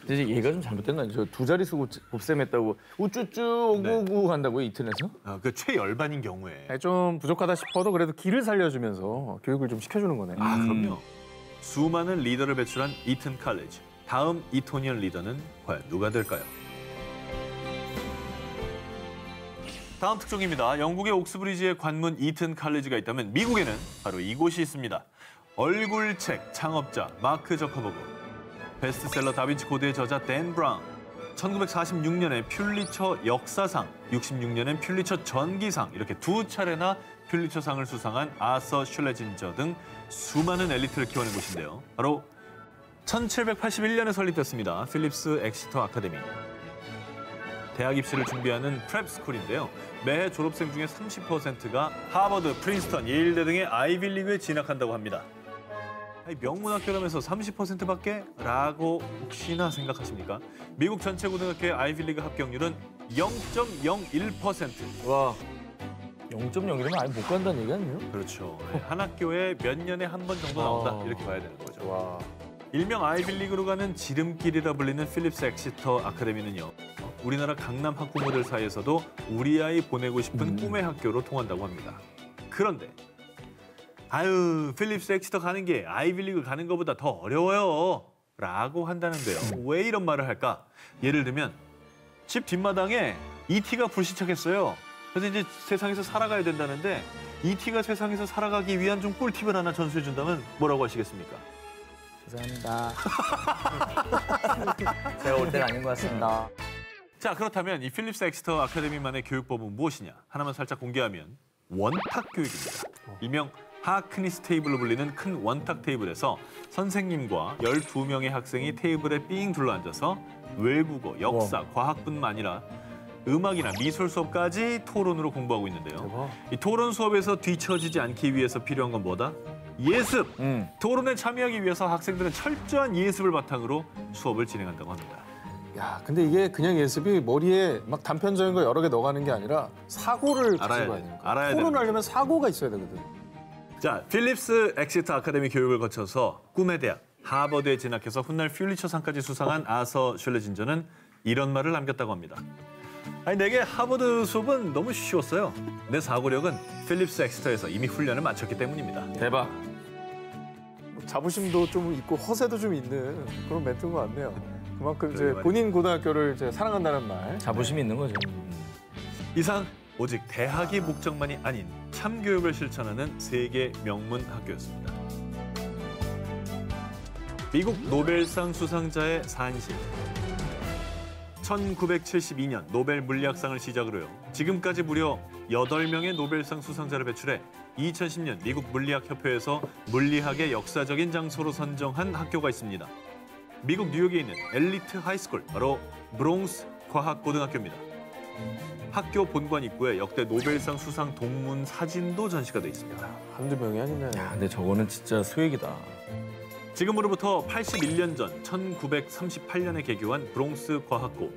근데 이제 얘가 좀 잘못된 거 아니에요? 저 두 자릿수 곱셈했다고 우쭈쭈 오구오구 한다고요, 이튼에서? 그 최열반인 경우에. 좀 부족하다 싶어도 그래도 길을 살려주면서 교육을 좀 시켜주는 거네. 그럼요. 수많은 리더를 배출한 이튼 칼리지. 다음 이토니언 리더는 과연 누가 될까요? 다음 특종입니다. 영국의 옥스브리지에 관문 이튼 칼리지가 있다면 미국에는 바로 이곳이 있습니다. 얼굴책 창업자 마크 저커버그, 베스트셀러 다빈치 코드의 저자 댄 브라운, 1946년에 퓰리처 역사상, 66년엔 퓰리처 전기상 이렇게 두 차례나 퓰리처상을 수상한 아서 슐레진저 등 수많은 엘리트를 키워낸 곳인데요. 바로 1781년에 설립됐습니다. 필립스 엑시터 아카데미. 대학 입시를 준비하는 프랩스쿨인데요. 매해 졸업생 중에 30%가 하버드, 프린스턴, 예일대 등의 아이빌리그에 진학한다고 합니다. 명문학교라면서 30%밖에? 라고 혹시나 생각하십니까? 미국 전체 고등학교의 아이빌리그 합격률은 0.01%. 와, 0.0이면 아예 못 간다는 얘기 아니에요? 그렇죠. 한 학교에 몇 년에 한 번 정도 나온다. 이렇게 봐야 되는 거죠. 와. 일명 아이빌리그로 가는 지름길이라 불리는 필립스 엑시터 아카데미는요. 우리나라 강남 학부모들 사이에서도 우리 아이 보내고 싶은 꿈의 학교로 통한다고 합니다. 그런데 필립스 엑시터 가는 게 아이빌리그 가는 것보다 더 어려워요. 라고 한다는데요. 왜 이런 말을 할까? 예를 들면 집 뒷마당에 ET가 불시착했어요. 그래서 이제 세상에서 살아가야 된다는데 ET가 세상에서 살아가기 위한 좀 꿀팁을 하나 전수해 준다면 뭐라고 하시겠습니까? 죄송합니다. 제가 올 때가 아닌 것 같습니다. 자, 그렇다면 이 필립스 엑시터 아카데미만의 교육법은 무엇이냐? 하나만 살짝 공개하면 원탁 교육입니다. 일명 하크니스 테이블로 불리는 큰 원탁 테이블에서 선생님과 12명의 학생이 테이블에 삥 둘러앉아서 외국어, 역사, 과학뿐만 아니라 음악이나 미술 수업까지 토론으로 공부하고 있는데요. 이 토론 수업에서 뒤처지지 않기 위해서 필요한 건 뭐다? 예습! 토론에 참여하기 위해서 학생들은 철저한 예습을 바탕으로 수업을 진행한다고 합니다. 야, 근데 이게 그냥 예습이 머리에 막 단편적인 거 여러 개 넣어가는 게 아니라 사고를 가지고 가야 되니까. 알아야 토론을 하려면 사고가 있어야 되거든. 자, 필립스 엑시터 아카데미 교육을 거쳐서 꿈의 대학 하버드에 진학해서 훗날 퓰리처상까지 수상한 아서 슐레진저는 이런 말을 남겼다고 합니다. 아니 내게 하버드 수업은 너무 쉬웠어요. 내 사고력은 필립스 엑스터에서 이미 훈련을 마쳤기 때문입니다. 대박. 자부심도 좀 있고 허세도 좀 있는 그런 멘트인 것 같네요. 그만큼 이제 말이에요. 본인 고등학교를 이제 사랑한다는 말. 자부심이 있는 거죠. 이상 오직 대학이 목적만이 아닌 참교육을 실천하는 세계 명문 학교였습니다. 미국 노벨상 수상자의 산실. 1972년 노벨 물리학상을 시작으로요. 지금까지 무려 8명의 노벨상 수상자를 배출해 2010년 미국 물리학협회에서 물리학의 역사적인 장소로 선정한 학교가 있습니다. 미국 뉴욕에 있는 엘리트 하이스쿨, 바로 브롱스 과학고등학교입니다. 학교 본관 입구에 역대 노벨상 수상 동문 사진도 전시가 돼 있습니다. 한두 명이 아니네. 야, 근데 저거는 진짜 수액이다. 지금으로부터 81년 전 1938년에 개교한 브롱스 과학고.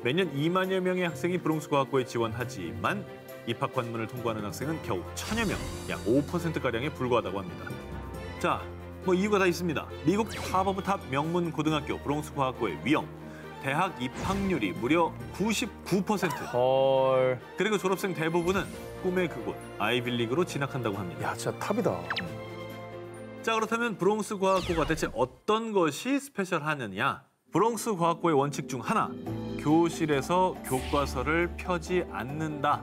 매년 2만여 명의 학생이 브롱스 과학고에 지원하지만 입학 관문을 통과하는 학생은 겨우 1000여 명, 약 5%가량에 불과하다고 합니다. 자, 뭐 이유가 다 있습니다. 미국 탑 오브 탑 명문 고등학교 브롱스 과학고의 위험. 대학 입학률이 무려 99%. 헐. 그리고 졸업생 대부분은 꿈의 그곳 아이빌리그로 진학한다고 합니다. 야, 진짜 탑이다. 자, 그렇다면 브롱스 과학고가 대체 어떤 것이 스페셜하느냐? 브롱스 과학고의 원칙 중 하나, 교실에서 교과서를 펴지 않는다.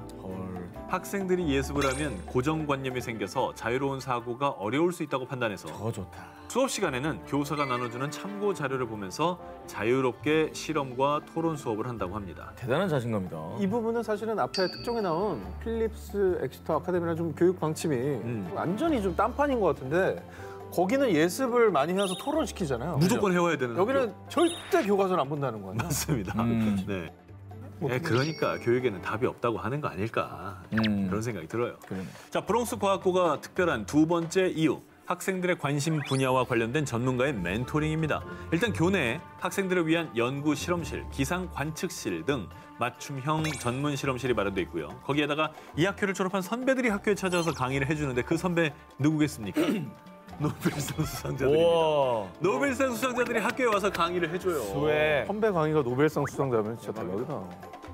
학생들이 예습을 하면 고정관념이 생겨서 자유로운 사고가 어려울 수 있다고 판단해서 저거 좋다. 수업 시간에는 교사가 나눠주는 참고 자료를 보면서 자유롭게 실험과 토론 수업을 한다고 합니다. 대단한 자신감이다. 이 부분은 사실은 앞에 특종에 나온 필립스 엑스터 아카데미랑 좀 교육 방침이 완전히 좀 딴판인 것 같은데 거기는 예습을 많이 해서 토론시키잖아요. 무조건 해와야 되는 여기는 학교. 절대 교과서를 안 본다는 거예요. 맞습니다. 네. 그러니까 교육에는 답이 없다고 하는 거 아닐까 그런 생각이 들어요. 그러네. 자, 브롱스 과학고가 특별한 두 번째 이유, 학생들의 관심 분야와 관련된 전문가의 멘토링입니다. 일단 교내에 학생들을 위한 연구 실험실, 기상 관측실 등 맞춤형 전문 실험실이 마련돼 있고요. 거기에다가 이 학교를 졸업한 선배들이 학교에 찾아와서 강의를 해주는데 그 선배 누구겠습니까? 노벨상 수상자들입니다. 우와. 노벨상 수상자들이 학교에 와서 강의를 해줘요. 수액. 선배 강의가 노벨상 수상자면 진짜 대박이다.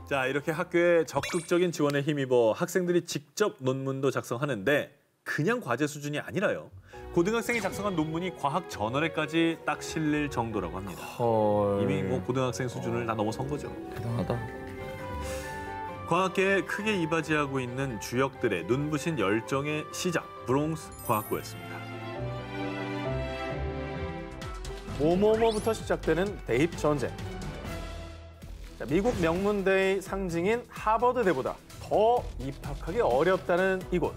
자, 이렇게 학교에 적극적인 지원에 힘입어 학생들이 직접 논문도 작성하는데 그냥 과제 수준이 아니라요. 고등학생이 작성한 논문이 과학 저널에까지 딱 실릴 정도라고 합니다. 헐. 이미 뭐 고등학생 수준을 다 넘어선 거죠. 대단하다. 과학계에 크게 이바지하고 있는 주역들의 눈부신 열정의 시작, 브롱스 과학고였습니다. 뭐뭐뭐부터 시작되는 대입 전쟁. 자, 미국 명문대의 상징인 하버드대보다 더 입학하기 어렵다는 이곳.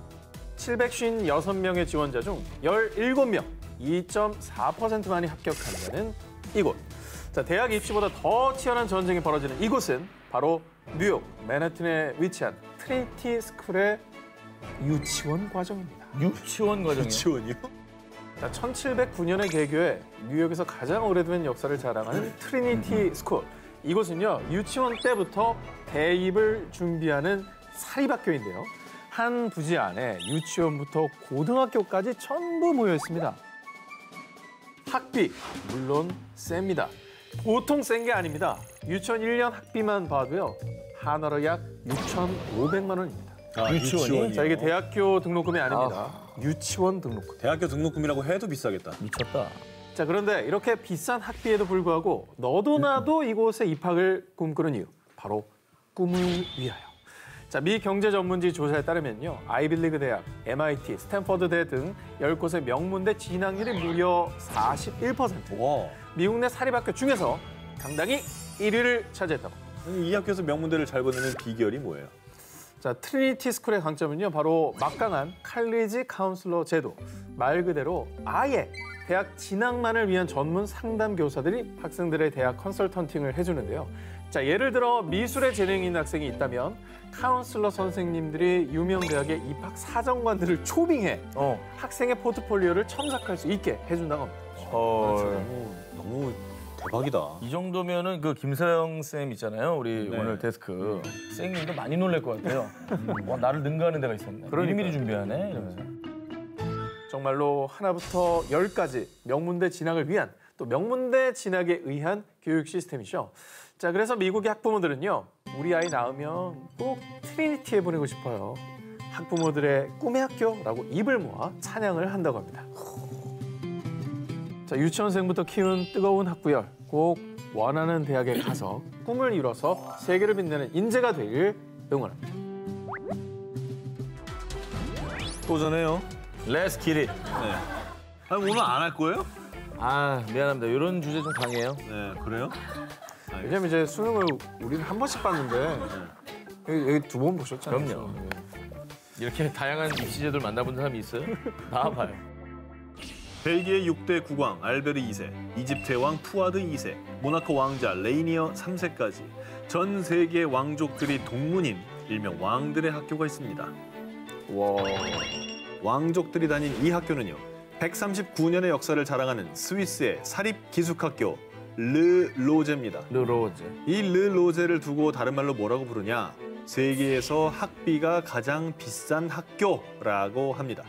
756명의 지원자 중 17명, 2.4%만이 합격한다는 이곳. 자, 대학 입시보다 더 치열한 전쟁이 벌어지는 이곳은 바로 뉴욕 맨해튼에 위치한 트리니티 스쿨의 유치원 과정입니다. 유치원 과정이요? 유치원이요? 자, 1709년에 개교해 뉴욕에서 가장 오래된 역사를 자랑하는 트리니티 스쿨. 이곳은요, 유치원 때부터 대입을 준비하는 사립학교인데요. 한 부지 안에 유치원부터 고등학교까지 전부 모여 있습니다. 학비, 물론 셉니다. 보통 센 게 아닙니다. 유치원 1년 학비만 봐도요, 한화로 약 6,500만 원입니다. 유치원이? 자, 이게 대학교 등록금이 아닙니다. 유치원 등록금. 대학교 등록금이라고 해도 비싸겠다. 미쳤다. 자, 그런데 이렇게 비싼 학비에도 불구하고 너도 나도 이곳에 입학을 꿈꾸는 이유, 바로 꿈을 위하여. 자, 미 경제 전문지 조사에 따르면요, 아이빌리그 대학, MIT, 스탠퍼드대 등 10곳의 명문대 진학률이 무려 41%. 와. 미국 내 사립학교 중에서 당당히 1위를 차지했다고. 이 학교에서 명문대를 잘 보내는 비결이 뭐예요? 자, 트리니티 스쿨의 강점은요, 바로 막강한 칼리지 카운슬러 제도. 말 그대로 아예 대학 진학만을 위한 전문 상담 교사들이 학생들의 대학 컨설턴팅을 해주는데요. 자, 예를 들어 미술에 재능이 있는 학생이 있다면 카운슬러 선생님들이 유명 대학의 입학 사정관들을 초빙해 학생의 포트폴리오를 첨삭할 수 있게 해준다고 합니다. 헐. 너무 대박이다. 이 정도면은 그 김서영 쌤 있잖아요. 우리 네. 오늘 데스크. 쌤님도 많이 놀랄 것 같아요. 와, 나를 능가하는 데가 있었네. 미리미리 준비하네. 이러면서. 정말로 하나부터 10까지 명문대 진학을 위한 또 명문대 진학에 의한 교육 시스템이죠. 자, 그래서 미국의 학부모들은요, 우리 아이 낳으면 꼭 트리니티에 보내고 싶어요. 학부모들의 꿈의 학교라고 입을 모아 찬양을 한다고 합니다. 자, 유치원생부터 키운 뜨거운 학부열, 꼭 원하는 대학에 가서 꿈을 이뤄서 세계를 빛내는 인재가 되길 응원합니다. 도전해요. Let's get it. 네. 아니, 오늘 안 할 거예요? 아, 미안합니다. 이런 주제 좀 강해요. 네, 그래요? 왜냐면 이제 수능을 우리는 한 번씩 봤는데 여기 두 번 보셨잖아요. 그럼요. 이렇게 다양한 입시제도를 만나본 사람이 있어요? 나와봐요. 벨기에 6대 국왕 알베르 2세, 이집트의 왕 푸아드 2세, 모나코 왕자 레이니어 3세까지 전 세계 왕족들이 동문인 일명 왕들의 학교가 있습니다. 와. 왕족들이 다닌 이 학교는요. 139년의 역사를 자랑하는 스위스의 사립기숙학교 르 로제입니다. 르로제. 이 르 로제를 두고 다른 말로 뭐라고 부르냐? 세계에서 학비가 가장 비싼 학교라고 합니다.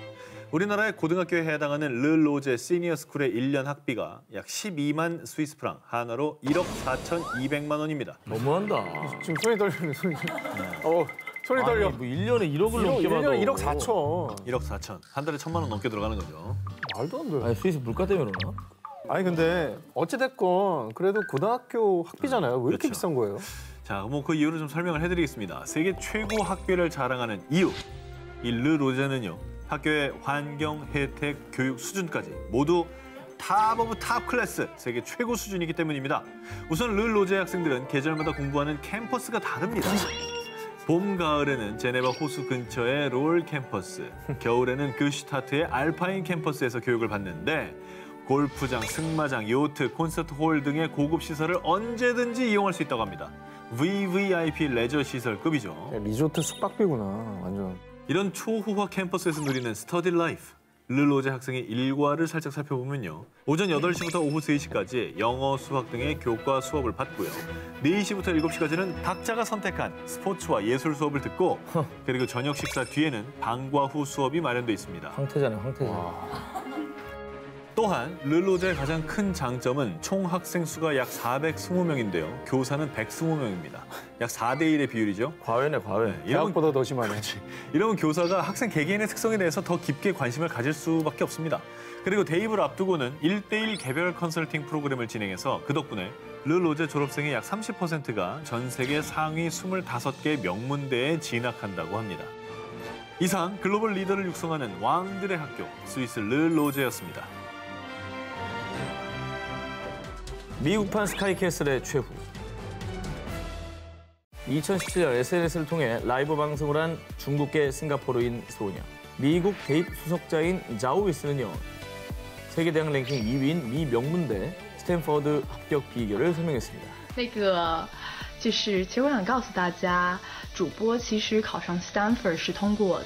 우리나라의 고등학교에 해당하는 르 로제 시니어 스쿨의 1년 학비가 약 12만 스위스 프랑, 한화로 1억 4,200만 원입니다. 너무한다. 지금 손이 떨리는 손이. 손이 떨려. 아니, 뭐 1년에 1억을 넘게 받아. 1년에 1억 4천. 1억 4천. 한 달에 1,000만 원 넘게 들어가는 거죠. 말도 안 돼. 아니, 스위스 물가 때문에 그러나? 아니 근데 어찌됐건 그래도 고등학교 학비잖아요. 왜 이렇게 그렇죠. 비싼 거예요? 자, 뭐 그 이유를 좀 설명을 해드리겠습니다. 세계 최고 학비를 자랑하는 이유. 이 르 로제는요. 학교의 환경, 혜택, 교육 수준까지 모두 탑 오브 탑 클래스, 세계 최고 수준이기 때문입니다. 우선 르 로제 학생들은 계절마다 공부하는 캠퍼스가 다릅니다. 봄, 가을에는 제네바 호수 근처의 롤 캠퍼스, 겨울에는 그슈타트의 알파인 캠퍼스에서 교육을 받는데 골프장, 승마장, 요트, 콘서트 홀 등의 고급 시설을 언제든지 이용할 수 있다고 합니다. VVIP 레저 시설급이죠. 리조트 숙박비구나, 완전. 이런 초호화 캠퍼스에서 누리는 스터디 라이프. 르 로제 학생의 일과를 살짝 살펴보면요. 오전 8시부터 오후 3시까지 영어, 수학 등의 교과 수업을 받고요. 4시부터 7시까지는 각자가 선택한 스포츠와 예술 수업을 듣고 그리고 저녁 식사 뒤에는 방과 후 수업이 마련돼 있습니다. 황태자네, 황태자. 또한 르 로제의 가장 큰 장점은 총 학생 수가 약 420명인데요. 교사는 120명입니다. 약 4대1의 비율이죠. 과외네, 과외. 대학보다 더 심하네. 이러면 교사가 학생 개개인의 특성에 대해서 더 깊게 관심을 가질 수밖에 없습니다. 그리고 대입을 앞두고는 1대1 개별 컨설팅 프로그램을 진행해서 그 덕분에 르 로제 졸업생의 약 30%가 전 세계 상위 25개 명문대에 진학한다고 합니다. 이상 글로벌 리더를 육성하는 왕들의 학교 스위스 르 로제였습니다. 미국판 스카이캐슬의 최후. 2017년 SNS를 통해 라이브 방송을 한 중국계 싱가포르인 소녀. 미국 대입 수석자인 자오위스는요. 세계대학 랭킹 2위인 미 명문대 스탠퍼드 합격 비결을 설명했습니다. 其实我想告诉大家，主播其实考上 Stanford 是通过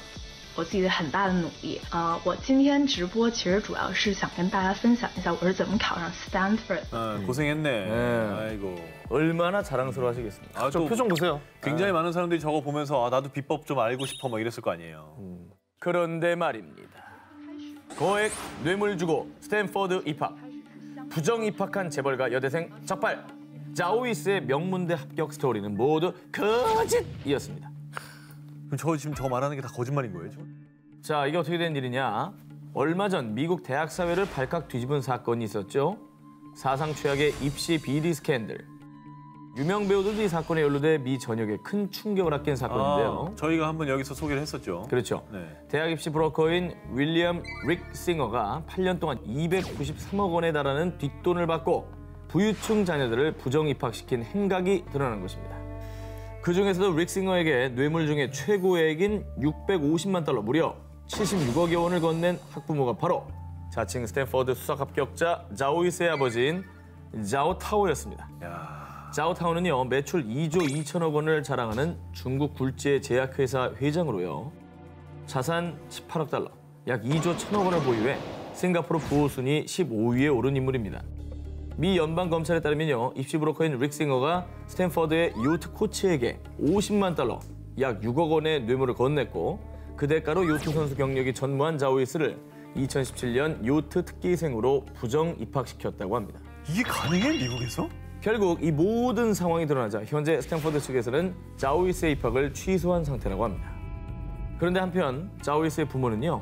我自己的很大的努力。我今天直播其实主要是想跟大家分享一下我是怎么考上 Stanford。 고생했네. 아이고. 얼마나 자랑스러워하시겠습니까? 아, 저 또 표정 보세요. 굉장히 많은 사람들이 저거 보면서 아, 나도 비법 좀 알고 싶어 막 이랬을 거 아니에요. 그런데 말입니다. 거액 뇌물 주고 스탠퍼드 입학. 부정 입학한 재벌가 여대생 적발. 자오위스의 명문대 합격 스토리는 모두 거짓이었습니다. 그럼 저 지금 저 말하는 게 다 거짓말인 거예요, 지금? 자, 이게 어떻게 된 일이냐? 얼마 전 미국 대학 사회를 발칵 뒤집은 사건이 있었죠. 사상 최악의 입시 비리 스캔들. 유명 배우들도 이 사건에 연루돼 미 전역에 큰 충격을 안긴 사건인데요. 저희가 한번 여기서 소개를 했었죠. 그렇죠. 네. 대학 입시 브로커인 윌리엄 릭싱어가 8년 동안 293억 원에 달하는 뒷돈을 받고 부유층 자녀들을 부정 입학시킨 행각이 드러난 것입니다. 그중에서도 릭싱어에게 뇌물 중에 최고액인 650만 달러, 무려 76억여 원을 건넨 학부모가 바로 자칭 스탠퍼드 수석 합격자 자오위스의 아버지인 자오타오였습니다. 자오타오는요, 매출 2조 2천억 원을 자랑하는 중국 굴지의 제약회사 회장으로요. 자산 18억 달러, 약 2조 1천억 원을 보유해 싱가포르 부호 순위 15위에 오른 인물입니다. 미 연방검찰에 따르면요, 입시 브로커인 릭싱어가 스탠퍼드의 요트 코치에게 50만 달러, 약 6억 원의 뇌물을 건넸고 그 대가로 요트 선수 경력이 전무한 자오위스를 2017년 요트 특기생으로 부정 입학시켰다고 합니다. 이게 가능해, 미국에서? 결국 이 모든 상황이 드러나자 현재 스탠퍼드 측에서는 자오이스의 입학을 취소한 상태라고 합니다. 그런데 한편 자오이스의 부모는요.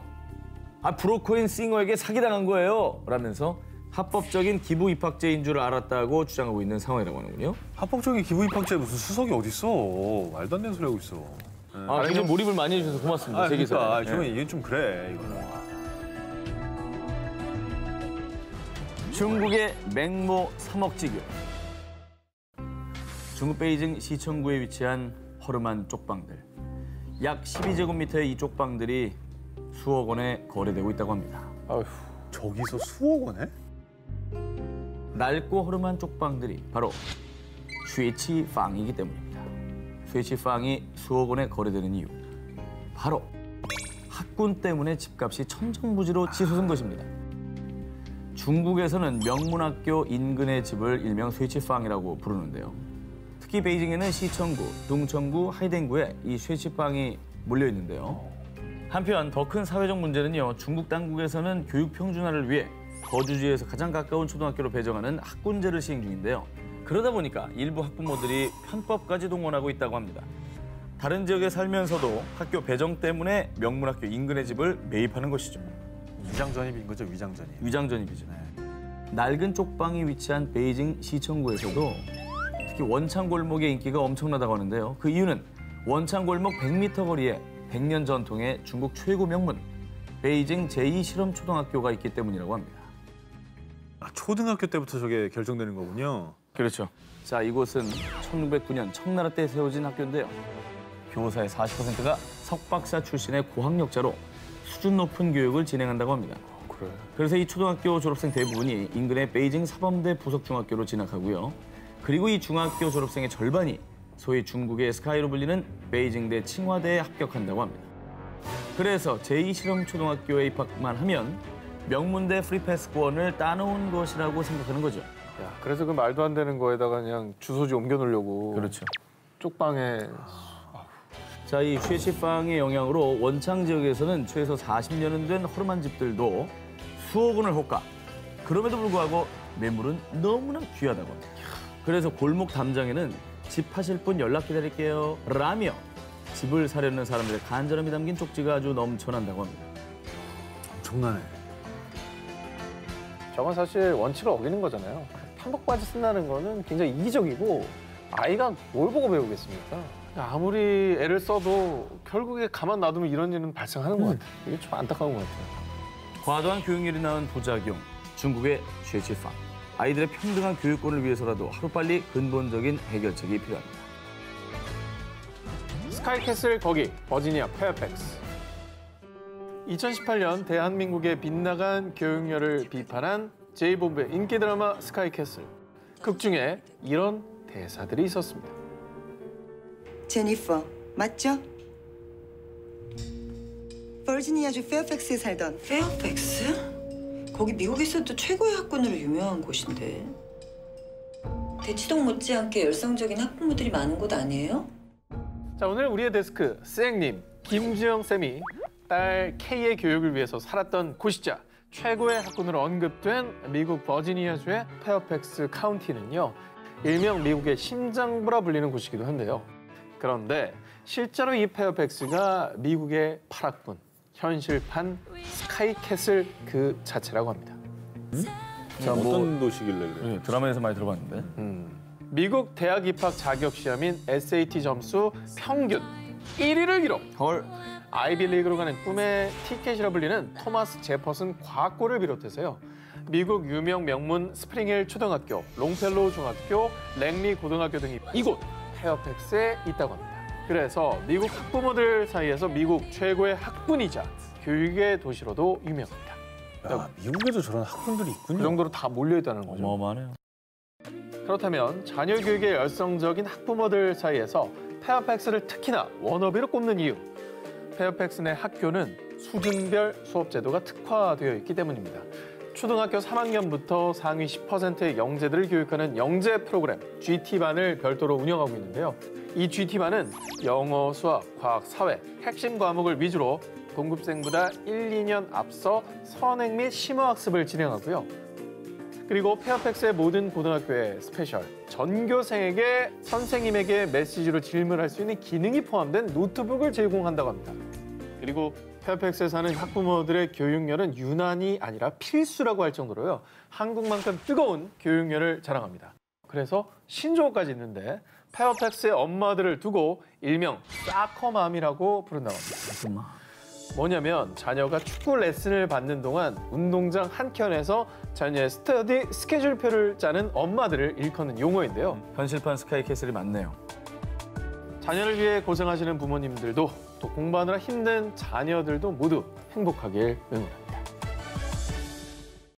브로커인 싱어에게 사기당한 거예요 라면서 합법적인 기부 입학제인 줄 알았다고 주장하고 있는 상황이라고 하는군요. 합법적인 기부 입학제 무슨 수석이 어딨어. 말도 안 되는 소리 하고 있어. 굉장히 몰입을 많이 해주셔서 고맙습니다. 제 기사. 그러니까 저는 이게 좀 그래. 이거는. 중국의 맹모 3억 지교. 중국 베이징 시청구에 위치한 허름한 쪽방들. 약 12제곱미터의 이 쪽방들이 수억 원에 거래되고 있다고 합니다. 아휴. 저기서 수억 원에? 낡고 허름한 쪽방들이 바로 쉐치팡이기 때문입니다. 쉐치팡이 수억 원에 거래되는 이유. 바로 학군 때문에 집값이 천정부지로 치솟은 것입니다. 중국에서는 명문학교 인근의 집을 일명 쉐치팡이라고 부르는데요. 특히 베이징에는 시청구, 동청구, 하이댕구에 이 쉐치팡이 몰려 있는데요. 한편 더 큰 사회적 문제는요. 중국 당국에서는 교육 평준화를 위해 거주지에서 가장 가까운 초등학교로 배정하는 학군제를 시행 중인데요. 그러다 보니까 일부 학부모들이 편법까지 동원하고 있다고 합니다. 다른 지역에 살면서도 학교 배정 때문에 명문학교 인근의 집을 매입하는 것이죠. 위장전입인 거죠, 위장전입. 위장전입이죠. 낡은 쪽방이 위치한 베이징 시청구에서도 특히 원창골목의 인기가 엄청나다고 하는데요. 그 이유는 원창골목 100m 거리에 100년 전통의 중국 최고 명문 베이징 제2실험초등학교가 있기 때문이라고 합니다. 초등학교 때부터 저게 결정되는 거군요. 그렇죠. 자, 이곳은 1609년 청나라 때 세워진 학교인데요. 교사의 40%가 석박사 출신의 고학력자로 수준 높은 교육을 진행한다고 합니다. 그래. 그래서 이 초등학교 졸업생 대부분이 인근의 베이징 사범대 부속중학교로 진학하고요. 그리고 이 중학교 졸업생의 절반이 소위 중국의 스카이로 불리는 베이징대 칭화대에 합격한다고 합니다. 그래서 제2실험초등학교에 입학만 하면 명문대 프리패스권을 따놓은 것이라고 생각하는 거죠. 야, 그래서 그 말도 안 되는 거에다가 그냥 주소지 옮겨 놓으려고. 그렇죠. 쪽방에. 자, 이 쉐치팡의 영향으로 원창 지역에서는 최소 40년은 된 허름한 집들도 수억 원을 호가. 그럼에도 불구하고 매물은 너무나 귀하다고 합니다. 그래서 골목 담장에는 집 하실 분 연락 기다릴게요 라며 집을 사려는 사람들의 간절함이 담긴 쪽지가 아주 넘쳐난다고 합니다. 엄청나네. 저건 사실 원칙을 어기는 거잖아요. 한복바지 쓴다는 거는 굉장히 이기적이고 아이가 뭘 보고 배우겠습니까? 아무리 애를 써도 결국에 가만 놔두면 이런 일은 발생하는 것 같아요. 이게 좀 안타까운 것 같아요. 과도한 교육열이 낳은 부작용, 중국의 쉐치팡. 아이들의 평등한 교육권을 위해서라도 하루빨리 근본적인 해결책이 필요합니다. 스카이캐슬 거기, 버지니아 페어팩스. 2018년 대한민국의 빗나간 교육열을 비판한 제이본부의 인기 드라마 스카이캐슬. 극 중에 이런 대사들이 있었습니다. 제니퍼, 맞죠? 버지니아주 페어팩스에 살던. 페어팩스? 거기 미국에서도 최고의 학군으로 유명한 곳인데. 대치동 못지않게 열성적인 학부모들이 많은 곳 아니에요? 자, 오늘 우리의 데스크 쌩님, 김주영 쌤이 딸 K의 교육을 위해서 살았던 곳이자 최고의 학군으로 언급된 미국 버지니아주의 페어팩스 카운티는요. 일명 미국의 심장부라 불리는 곳이기도 한데요. 그런데 실제로 이 페어팩스가 미국의 8학군, 현실판 스카이캐슬 그 자체라고 합니다. 자, 어떤 도시길래 그래요? 드라마에서 많이 들어봤는데. 미국 대학 입학 자격 시험인 SAT 점수 평균 1위를 기록. 헐. 아이비리그로 가는 꿈의 티켓이라 불리는 토마스 제퍼슨 과학고를 비롯해서요. 미국 유명 명문 스프링힐 초등학교, 롱펠로우 중학교, 랭리 고등학교 등이 이곳 페어팩스에 있다고 합니다. 그래서 미국 학부모들 사이에서 미국 최고의 학군이자 교육의 도시로도 유명합니다. 야, 미국에도 저런 학군들이 있군요. 그 정도로 다 몰려있다는 거죠. 어마어마하네요. 그렇다면 자녀 교육에 열성적인 학부모들 사이에서 페어팩스를 특히나 워너비로 꼽는 이유. 페어팩스 내 학교는 수준별 수업 제도가 특화되어 있기 때문입니다. 초등학교 3학년부터 상위 10%의 영재들을 교육하는 영재 프로그램 GT반을 별도로 운영하고 있는데요. 이 GT반은 영어, 수학, 과학, 사회, 핵심 과목을 위주로 동급생보다 1, 2년 앞서 선행 및 심화학습을 진행하고요. 그리고 페어팩스의 모든 고등학교의 스페셜, 전교생에게 선생님에게 메시지로 질문할 수 있는 기능이 포함된 노트북을 제공한다고 합니다. 그리고 페어팩스에 사는 학부모들의 교육열은 유난이 아니라 필수라고 할 정도로요. 한국만큼 뜨거운 교육열을 자랑합니다. 그래서 신조어까지 있는데 페어팩스의 엄마들을 두고 일명 사커맘이라고 부른다고 합니다. 뭐냐면 자녀가 축구 레슨을 받는 동안 운동장 한켠에서 자녀의 스터디 스케줄표를 짜는 엄마들을 일컫는 용어인데요. 현실판 스카이캐슬이 많네요. 자녀를 위해 고생하시는 부모님들도 또 공부하느라 힘든 자녀들도 모두 행복하길 응원합니다.